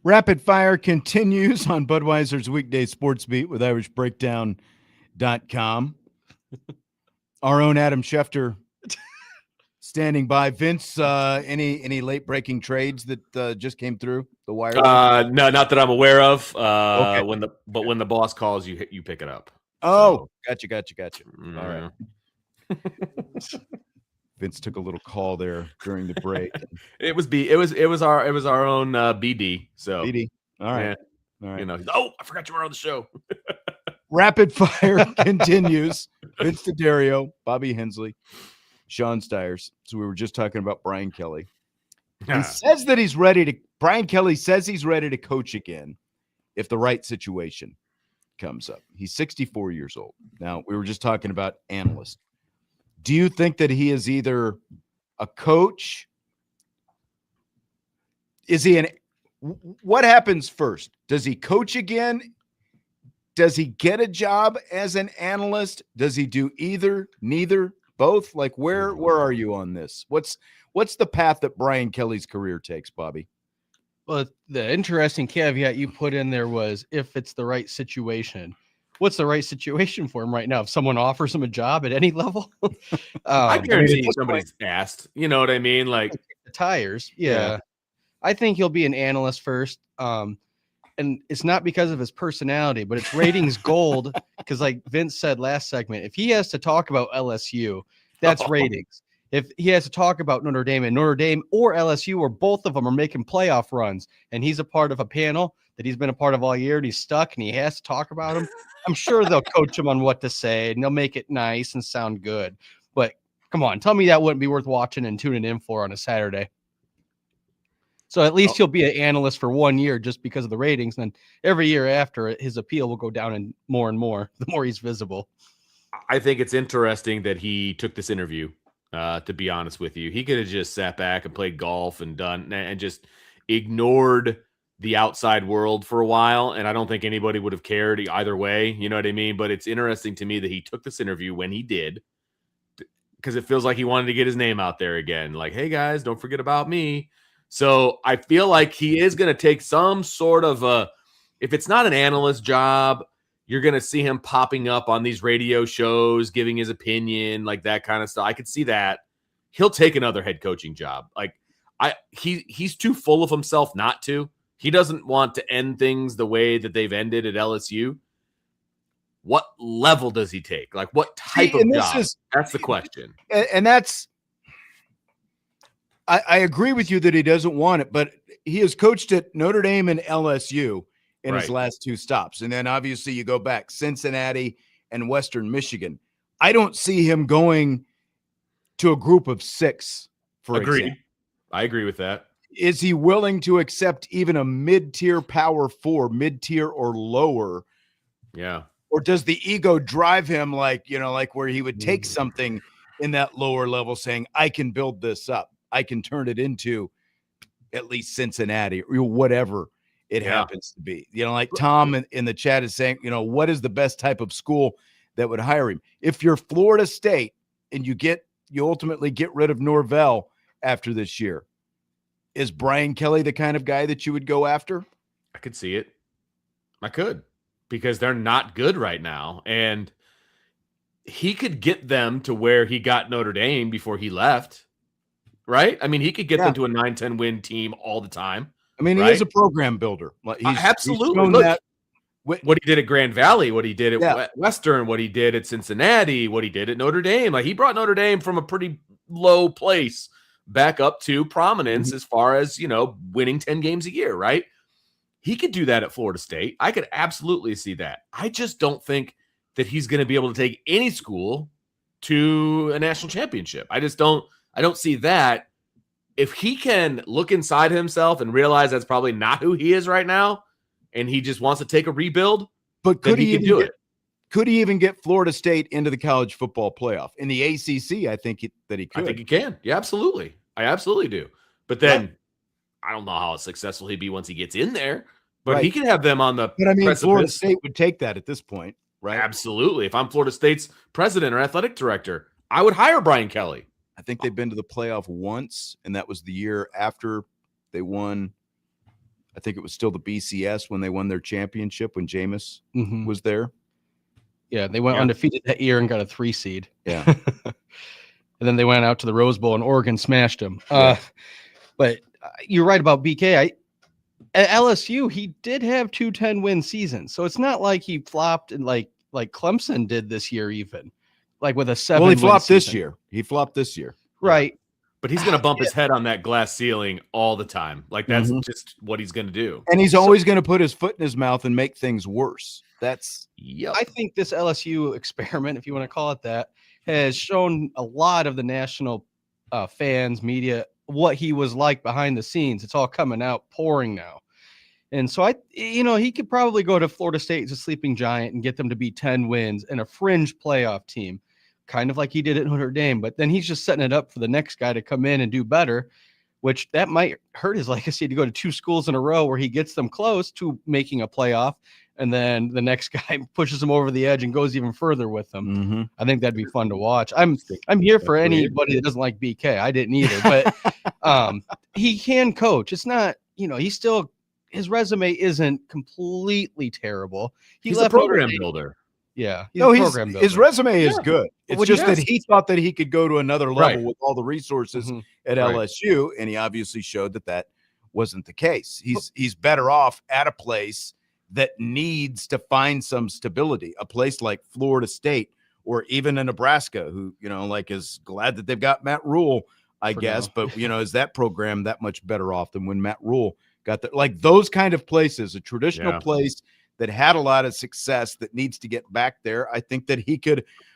Rapid Fire continues on Budweiser's Weekday Sportsbeat with IrishBreakdown.com. Our own Adam Schefter standing by. Vince, any late breaking trades that just came through the wire? No, not that I'm aware of. Okay. When the boss calls, you you pick it up. Oh, gotcha. All Mm. right. Vince took a little call there during the break. It was our own BD. So BD. All right. yeah, All right. you know. Oh, I forgot you were on the show. Rapid Fire continues. Vince D'Addario, Bobby Hensley, Sean Stiers. So we were just talking about Brian Kelly. He says that he's ready to. Brian Kelly says he's ready to coach again if the right situation comes up. He's 64 years old. Now, we were just talking about analyst. Do you think that he is either a coach? Is he what happens first? Does he coach again? Does he get a job as an analyst? Does he do either, neither, both? Like where are you on this? What's the path that Brian Kelly's career takes, Bobby? Well, the interesting caveat you put in there was if it's the right situation. What's the right situation for him right now? If someone offers him a job at any level, I guarantee at somebody's asked. You know what I mean? Like the tires. Yeah. I think he'll be an analyst first. And it's not because of his personality, but it's ratings gold. Because like Vince said last segment, if he has to talk about LSU, that's ratings. If he has to talk about Notre Dame and Notre Dame or LSU, or both of them are making playoff runs, and he's a part of a panel that he's been a part of all year, and he's stuck and he has to talk about him, I'm sure they'll coach him on what to say and they'll make it nice and sound good. But come on, tell me that wouldn't be worth watching and tuning in for on a Saturday. So at least he'll be an analyst for 1 year just because of the ratings. And then every year after, his appeal will go down and more the more he's visible. I think it's interesting that he took this interview. To be honest with you, he could have just sat back and played golf and just ignored the outside world for a while. And I don't think anybody would have cared either way. You know what I mean? But it's interesting to me that he took this interview when he did, because it feels like he wanted to get his name out there again. Like, hey guys, don't forget about me. So I feel like he is going to take some sort of if it's not an analyst job, you're going to see him popping up on these radio shows, giving his opinion, like that kind of stuff. I could see that. He'll take another head coaching job. Like he's too full of himself not to. He doesn't want to end things the way that they've ended at LSU. What level does he take? Like what type of job? That's the question. And that's, I agree with you that he doesn't want it, but he has coached at Notre Dame and LSU in his last two stops. And then obviously you go back Cincinnati and Western Michigan. I don't see him going to a group of 6, for example. I agree with that. Is he willing to accept even a mid-tier Power 4, mid-tier or lower? Yeah. Or does the ego drive him like where he would take something in that lower level saying, I can build this up. I can turn it into at least Cincinnati or whatever it happens to be. Like Tom in the chat is saying, what is the best type of school that would hire him? If you're Florida State and you ultimately get rid of Norvell after this year, is Brian Kelly the kind of guy that you would go after? I could see it. I could, because they're not good right now. And he could get them to where he got Notre Dame before he left, right? I mean, he could get them to a 9-10 win team all the time. I mean, he is a program builder. Absolutely. Look, what he did at Grand Valley, what he did at Western, what he did at Cincinnati, what he did at Notre Dame. Like, he brought Notre Dame from a pretty low place back up to prominence as far as, winning 10 games a year, right? He could do that at Florida State. I could absolutely see that. I just don't think that he's going to be able to take any school to a national championship. I don't see that. If he can look inside himself and realize that's probably not who he is right now, and he just wants to take a rebuild, but could he do it? Could he even get Florida State into the college football playoff? In the ACC, I think that he could. I think he can. Yeah, absolutely. I absolutely do. But then I don't know how successful he'd be once he gets in there. But he can have them on the precipice. Florida State would take that at this point, right? Absolutely. If I'm Florida State's president or athletic director, I would hire Brian Kelly. I think they've been to the playoff once, and that was the year after they won I think it was still the BCS when they won their championship when Jameis was there. Yeah, they went undefeated that year and got a 3 seed. Yeah. And then they went out to the Rose Bowl and Oregon smashed them. But you're right about BK. At LSU, he did have 2 10-win seasons. So it's not like he flopped and like Clemson did this year even. Like with a 7. Well, he flopped this year. He flopped this year. Right. But he's going to bump his head on that glass ceiling all the time. Like that's just what he's going to do. And he's always going to put his foot in his mouth and make things worse. That's I think this LSU experiment, if you want to call it that, has shown a lot of the national fans, media, what he was like behind the scenes. It's all coming out pouring now. And so he could probably go to Florida State as a sleeping giant and get them to be 10 wins and a fringe playoff team, kind of like he did at Notre Dame. But then he's just setting it up for the next guy to come in and do better, which that might hurt his legacy to go to 2 schools in a row where he gets them close to making a playoff. And then the next guy pushes him over the edge and goes even further with them. I think that'd be fun to watch. I'm here for anybody that doesn't like BK. I didn't either, but he can coach. It's not, he's still, his resume isn't completely terrible. He's a program builder. Yeah. His resume is good. It's just that he thought that he could go to another level with all the resources at LSU. And he obviously showed that wasn't the case. He's better off at a place that needs to find some stability, a place like Florida State or even a Nebraska who, is glad that they've got Matt Rule, I guess. Now. But, is that program that much better off than when Matt Rule got there? Like those kind of places, a traditional place that had a lot of success that needs to get back there. I think that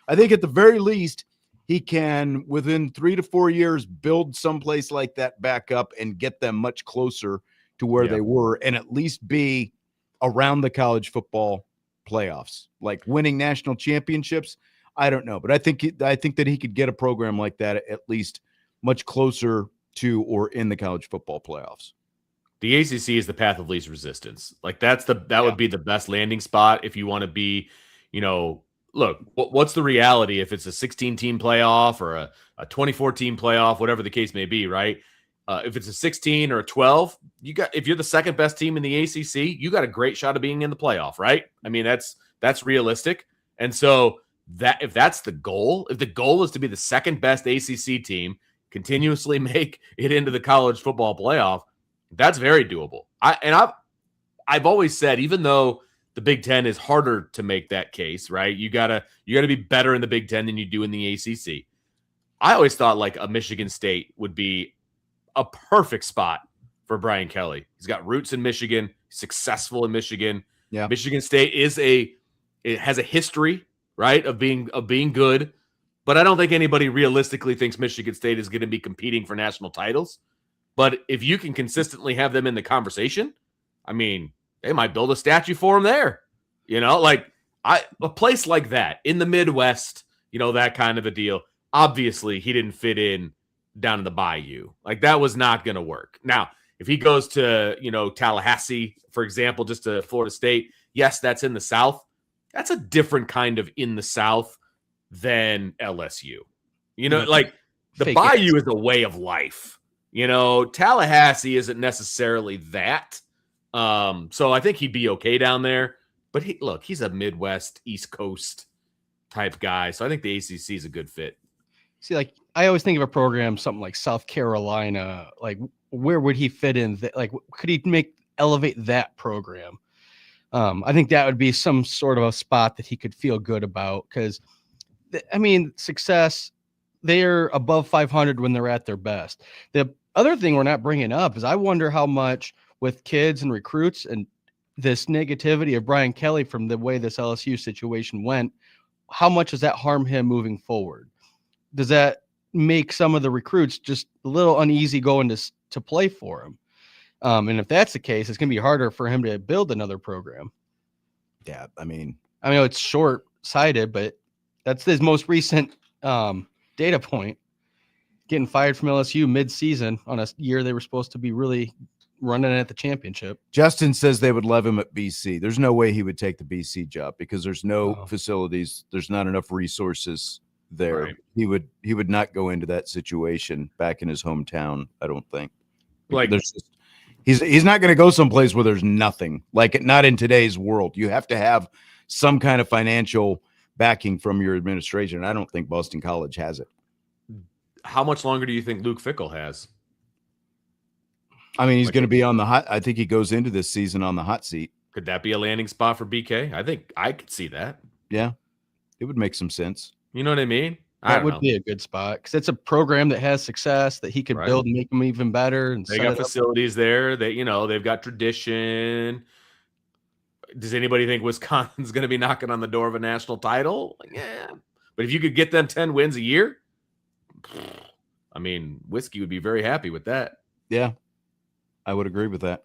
I think at the very least, he can, within 3 to 4 years, build someplace like that back up and get them much closer to where they were and at least be around the college football playoffs, like winning national championships. I don't know, but I think that he could get a program like that at least much closer to or in the college football playoffs. The ACC is the path of least resistance. Like that would be the best landing spot if you want to be, look, what's the reality if it's a 16-team playoff or a 24-team playoff, whatever the case may be, right? If it's a 16 or a 12, if you're the second best team in the ACC, you got a great shot of being in the playoff, right? I mean, that's realistic. And so if that's the goal, if the goal is to be the second best ACC team, continuously make it into the college football playoff, that's very doable. I've always said, even though the Big Ten is harder to make that case, right? You gotta be better in the Big Ten than you do in the ACC. I always thought like a Michigan State would be a perfect spot for Brian Kelly. He's got roots in Michigan, successful in Michigan. Yeah. Michigan State it has a history, right, of being good, but I don't think anybody realistically thinks Michigan State is going to be competing for national titles. But if you can consistently have them in the conversation, I mean, they might build a statue for him there. A place like that in the Midwest, that kind of a deal. Obviously, he didn't fit in down in the bayou. Like that was not going to work. Now, if he goes to, Tallahassee, for example, just to Florida State, yes, that's in the South. That's a different kind of in the South than LSU. Like the bayou is a way of life. Tallahassee isn't necessarily that. So I think he'd be okay down there. But he's a Midwest, East Coast type guy. So I think the ACC is a good fit. See, like I always think of a program, something like South Carolina. Like, where would he fit in? Like, could he elevate that program? I think that would be some sort of a spot that he could feel good about because, success. They're above 500 when they're at their best. The other thing we're not bringing up is I wonder how much with kids and recruits and this negativity of Brian Kelly from the way this LSU situation went, how much does that harm him moving forward? Does that make some of the recruits just a little uneasy going to play for him? And if that's the case, it's going to be harder for him to build another program. Yeah, I know it's short-sighted, but that's his most recent data point. Getting fired from LSU mid-season on a year they were supposed to be really running at the championship. Justin says they would love him at BC. There's no way he would take the BC job because there's no facilities. There's not enough resources there. Right. He would not go into that situation back in his hometown, I don't think. Like He's not going to go someplace where there's nothing. Like, not in today's world. You have to have some kind of financial backing from your administration. I don't think Boston College has it. How much longer do you think Luke Fickell has? I mean, he's going to be on the hot. I think he goes into this season on the hot seat. Could that be a landing spot for BK? I think I could see that. Yeah, it would make some sense. You know what I mean? That would be a good spot because it's a program that has success that he could build and make them even better. And they got facilities there that, they've got tradition. Does anybody think Wisconsin's going to be knocking on the door of a national title? Yeah. But if you could get them 10 wins a year, I mean, Whiskey would be very happy with that. Yeah, I would agree with that.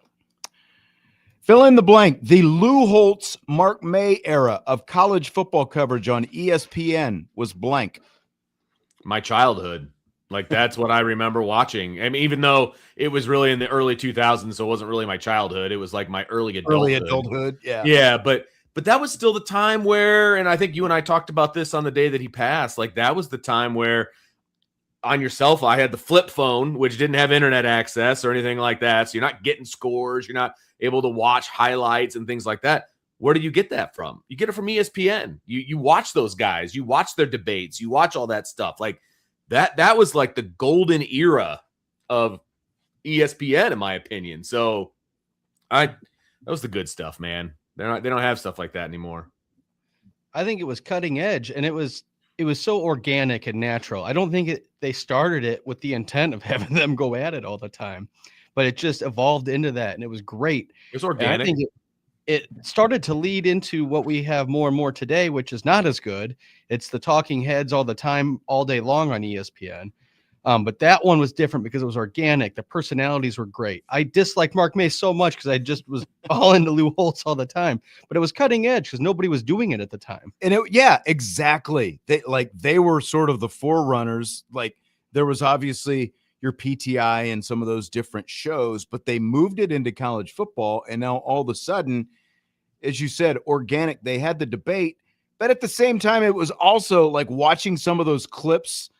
Fill in the blank. The Lou Holtz, Mark May era of college football coverage on ESPN was blank. My childhood. Like, that's what I remember watching. I mean, even though it was really in the early 2000s, so it wasn't really my childhood. It was like my early adulthood. Yeah. Yeah, but that was still the time where, and I think you and I talked about this on the day that he passed, like that was the time where on your cell phone, I had the flip phone, which didn't have internet access or anything like that. So you're not getting scores. You're not able to watch highlights and things like that. Where do you get that from? You get it from ESPN. You watch those guys. You watch their debates. You watch all that stuff. Like that was like the golden era of ESPN, in my opinion. So that was the good stuff, man. They don't have stuff like that anymore. I think it was cutting edge, and it was so organic and natural. I don't think they started it with the intent of having them go at it all the time, but it just evolved into that, and it was great. It was organic. And I think it started to lead into what we have more and more today, which is not as good. It's the talking heads all the time, all day long on ESPN. But that one was different because it was organic. The personalities were great. I disliked Mark May so much because I just was all into Lou Holtz all the time. But it was cutting edge because nobody was doing it at the time. And exactly. They were sort of the forerunners. Like, there was obviously your PTI and some of those different shows, but they moved it into college football. And now all of a sudden, as you said, organic, they had the debate. But at the same time, it was also like watching some of those clips,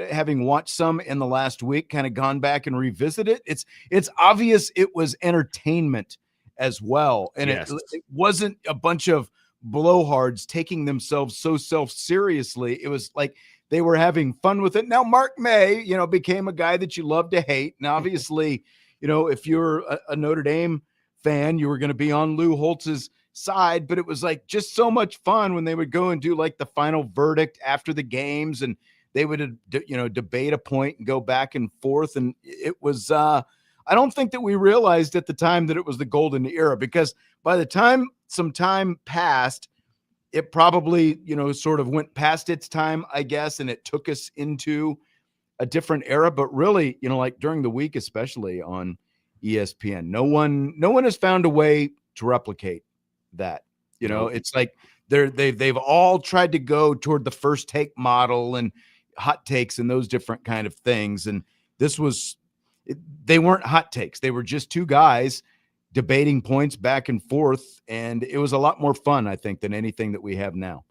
having watched some in the last week, kind of gone back and revisited it. It's obvious it was entertainment as well. And it wasn't a bunch of blowhards taking themselves so self-seriously. It was like they were having fun with it. Now, Mark May, became a guy that you love to hate. And obviously, if you're a Notre Dame fan, you were going to be on Lou Holtz's side, but it was like just so much fun when they would go and do like the final verdict after the games, and they would, debate a point and go back and forth. And it was, I don't think that we realized at the time that it was the golden era, because by the time some time passed, it probably, sort of went past its time, I guess. And it took us into a different era. But really, like during the week, especially on ESPN, no one has found a way to replicate that. It's like they've all tried to go toward the first take model and hot takes and those different kind of things. And they weren't hot takes. They were just two guys debating points back and forth. And it was a lot more fun, I think, than anything that we have now.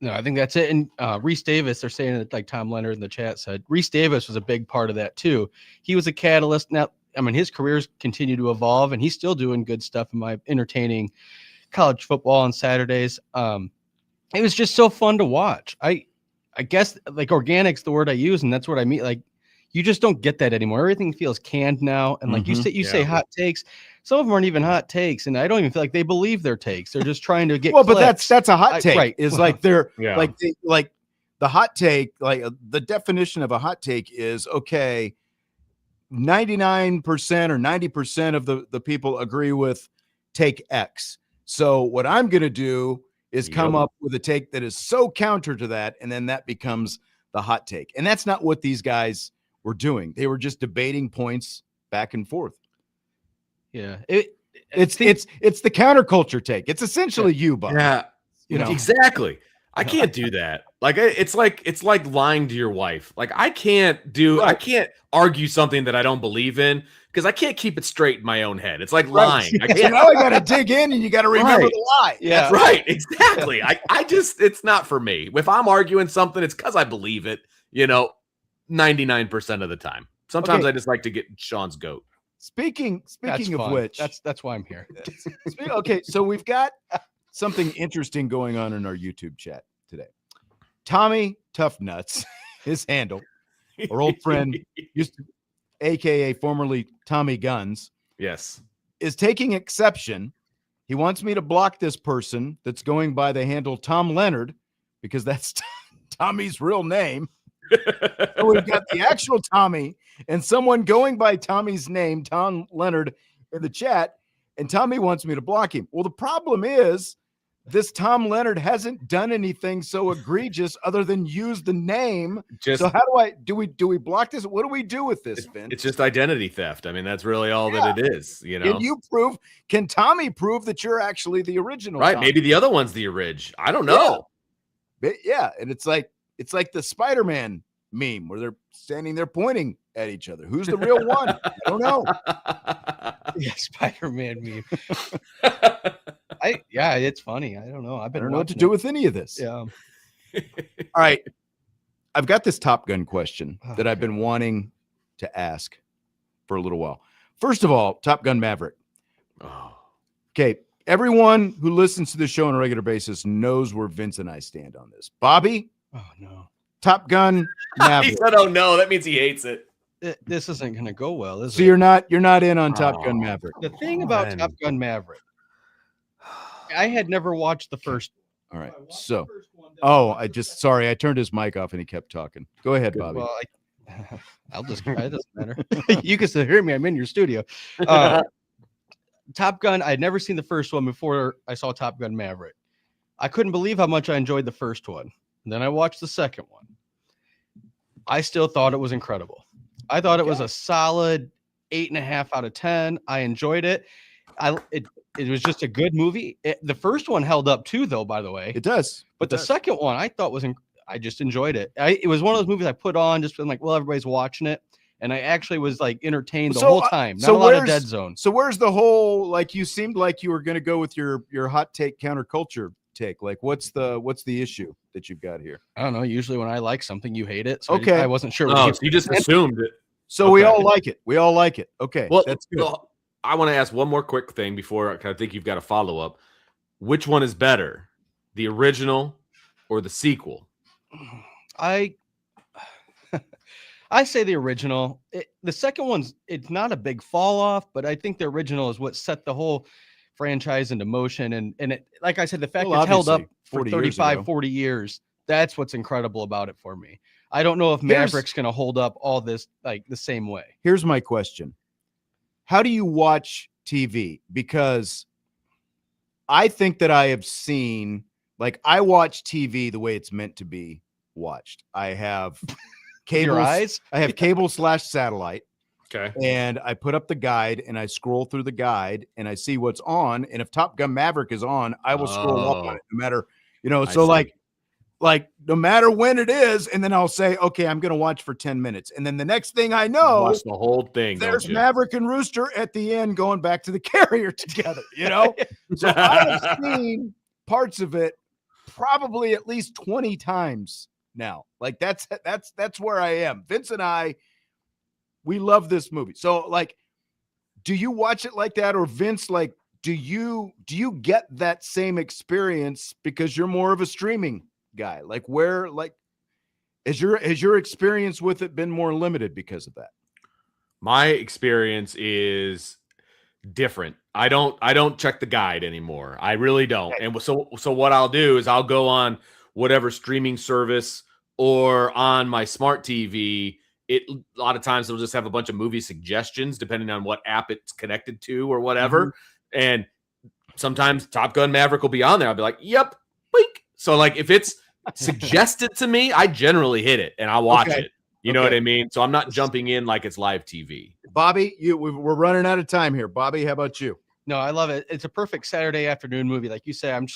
No, I think that's it. And Reese Davis, they're saying that, like Tom Leonard in the chat said, Reese Davis was a big part of that too. He was a catalyst. Now, I mean, his careers continue to evolve, and he's still doing good stuff in my entertaining college football on Saturdays. It was just so fun to watch. I guess like organic's the word I use, and that's what I mean. Like, you just don't get that anymore. Everything feels canned now. And like you say hot takes. Some of them aren't even hot takes, and I don't even feel like they believe their takes. They're just trying to get but that's a hot take. Right. Is like they're like the hot take, like the definition of a hot take is, okay, 99% or 90% of the people agree with take X. So what I'm going to do is come up with a take that is so counter to that, and then that becomes the hot take. And that's not what these guys were doing. They were just debating points back and forth. Yeah. It's the counterculture take. It's essentially you, Bob. Yeah. Exactly. I can't do that. Like, it's like lying to your wife. Like, I can't argue something that I don't believe in, because I can't keep it straight in my own head. It's like lying. I can't. I got to dig in, and you got to remember the lie. Yeah. Right. Exactly. I just, it's not for me. If I'm arguing something, it's because I believe it, 99% of the time. Sometimes I just like to get Sean's goat. Speaking That's of fun. which, That's why I'm here. okay, so we've got something interesting going on in our YouTube chat today. Tommy Tough Nuts, his handle, our old friend, aka formerly Tommy Guns, Yes. is taking exception. He wants me to block this person that's going by the handle Tom Leonard because that's Tommy's real name. So we've got the actual Tommy and someone going by Tommy's name, Tom Leonard, in the chat, and Tommy wants me to block him. Well, the problem is this Tom Leonard hasn't done anything so egregious other than use the name. So how do we block this? What do we do with this, Vince? It's just identity theft. I mean, that's really all that it is. Can Tommy prove that you're actually the original? Right. Tommy? Maybe the other one's the orig. I don't know. Yeah. And it's like the Spider-Man meme where they're standing there pointing at each other. Who's the real one? I don't know. Yeah, Spider-Man meme. It's funny. I don't know. I don't know what to do with any of this. Yeah. All right. I've got this Top Gun question that I've been wanting to ask for a little while. First of all, Top Gun Maverick. Okay. Everyone who listens to the show on a regular basis knows where Vince and I stand on this. Bobby? Oh, no. Top Gun Maverick. He said, oh, no. That means he hates it. This isn't going to go well, is it? So you're not in on Top Gun Maverick. The thing about Top Gun Maverick, I had never watched the first. All right. So, I turned his mic off and he kept talking. Go ahead, Bobby. Well, I'll just try. It doesn't matter. You can still hear me. I'm in your studio. Top Gun. I'd never seen the first one before I saw Top Gun Maverick. I couldn't believe how much I enjoyed the first one. And then I watched the second one. I still thought it was incredible. I thought it was a solid 8.5 out of 10. I enjoyed it. It was just a good movie. The first one held up too, though, by the way. It does. But the second one I thought I just enjoyed it. It was one of those movies I put on just feeling like, well, everybody's watching it. And I actually was like entertained the whole time. Not a lot of dead zone. So where's the whole, like, you seemed like you were going to go with your hot take counterculture take. Like, what's the issue that you've got here? I don't know. Usually when I like something, you hate it. So okay. I wasn't sure. Oh, so you just assumed it. So we all like it. We all like it. Okay. Well, that's good. Well, I want to ask one more quick thing before I think you've got a follow-up. Which one is better, the original or the sequel? I say the original. The second one's, it's not a big fall off, but I think the original is what set the whole franchise into motion. And it, like I said, the fact it's held up for 35, 40 years, that's what's incredible about it for me. I don't know if Maverick's going to hold up all this like the same way. Here's my question. How do you watch TV? Because I think that I have seen, like, I watch TV the way it's meant to be watched. I have cable. Your eyes? I have cable / satellite. Okay. And I put up the guide and I scroll through the guide and I see what's on. And if Top Gun Maverick is on, I will scroll up on it no matter, so like no matter when it is. And then I'll say, okay, I'm going to watch for 10 minutes. And then the next thing I know, watch the whole thing. There's Maverick and Rooster at the end going back to the carrier together, So I have seen parts of it probably at least 20 times now. Like that's where I am. Vince and I, we love this movie. So like, do you watch it like that? Or Vince, like, do you get that same experience because you're more of a streaming guy? Like where, like, has your experience with it been more limited because of that? My experience is different. I don't check the guide anymore. I really don't. Okay. And so what I'll do is I'll go on whatever streaming service or on my smart TV. A lot of times they'll just have a bunch of movie suggestions depending on what app it's connected to or whatever. Mm-hmm. And sometimes Top Gun Maverick will be on there. I'll be like, yep. Boink. So like if it's suggested to me, I generally hit it and I'll watch it. You know what I mean? So I'm not jumping in like it's live TV. Bobby, we're running out of time here. Bobby, how about you? No, I love it. It's a perfect Saturday afternoon movie. Like you say, I'm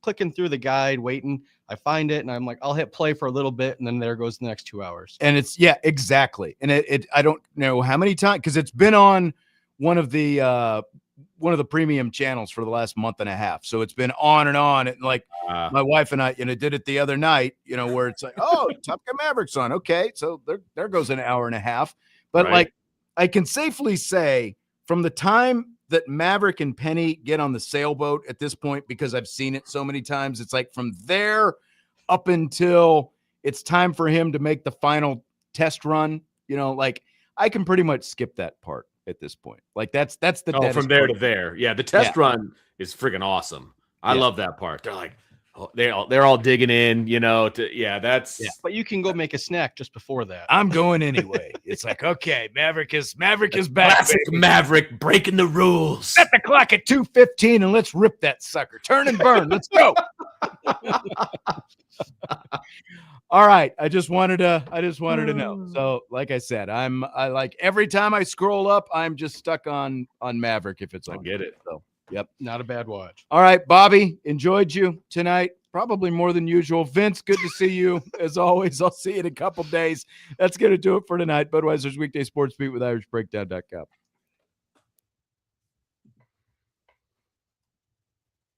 clicking through the guide, waiting. I find it and I'm like, I'll hit play for a little bit. And then there goes the next 2 hours. And it's, exactly. And I don't know how many times, because it's been on one of the premium channels for the last month and a half. So it's been on and on. And like my wife and I, did it the other night, where it's like, oh, Top Gun Maverick's on. Okay. So there goes an hour and a half. But like, I can safely say from the time that Maverick and Penny get on the sailboat at this point, because I've seen it so many times, it's like from there up until it's time for him to make the final test run, like I can pretty much skip that part at this point. Like that's the from there to there. Yeah, the test run is friggin' awesome. I love that part. They're like, they're all digging in, But you can go make a snack just before that. I'm going anyway. It's like, okay, Maverick is back. Classic Maverick breaking the rules. Set the clock at 2:15 and let's rip that sucker. Turn and burn. Let's go. All right. I just wanted to know. So, like I said, I like every time I scroll up, I'm just stuck on Maverick if it's on. I get it. So, yep. Not a bad watch. All right, Bobby, enjoyed you tonight. Probably more than usual. Vince, good to see you as always. I'll see you in a couple days. That's going to do it for tonight. Budweiser's Weekday Sports Beat with IrishBreakdown.com.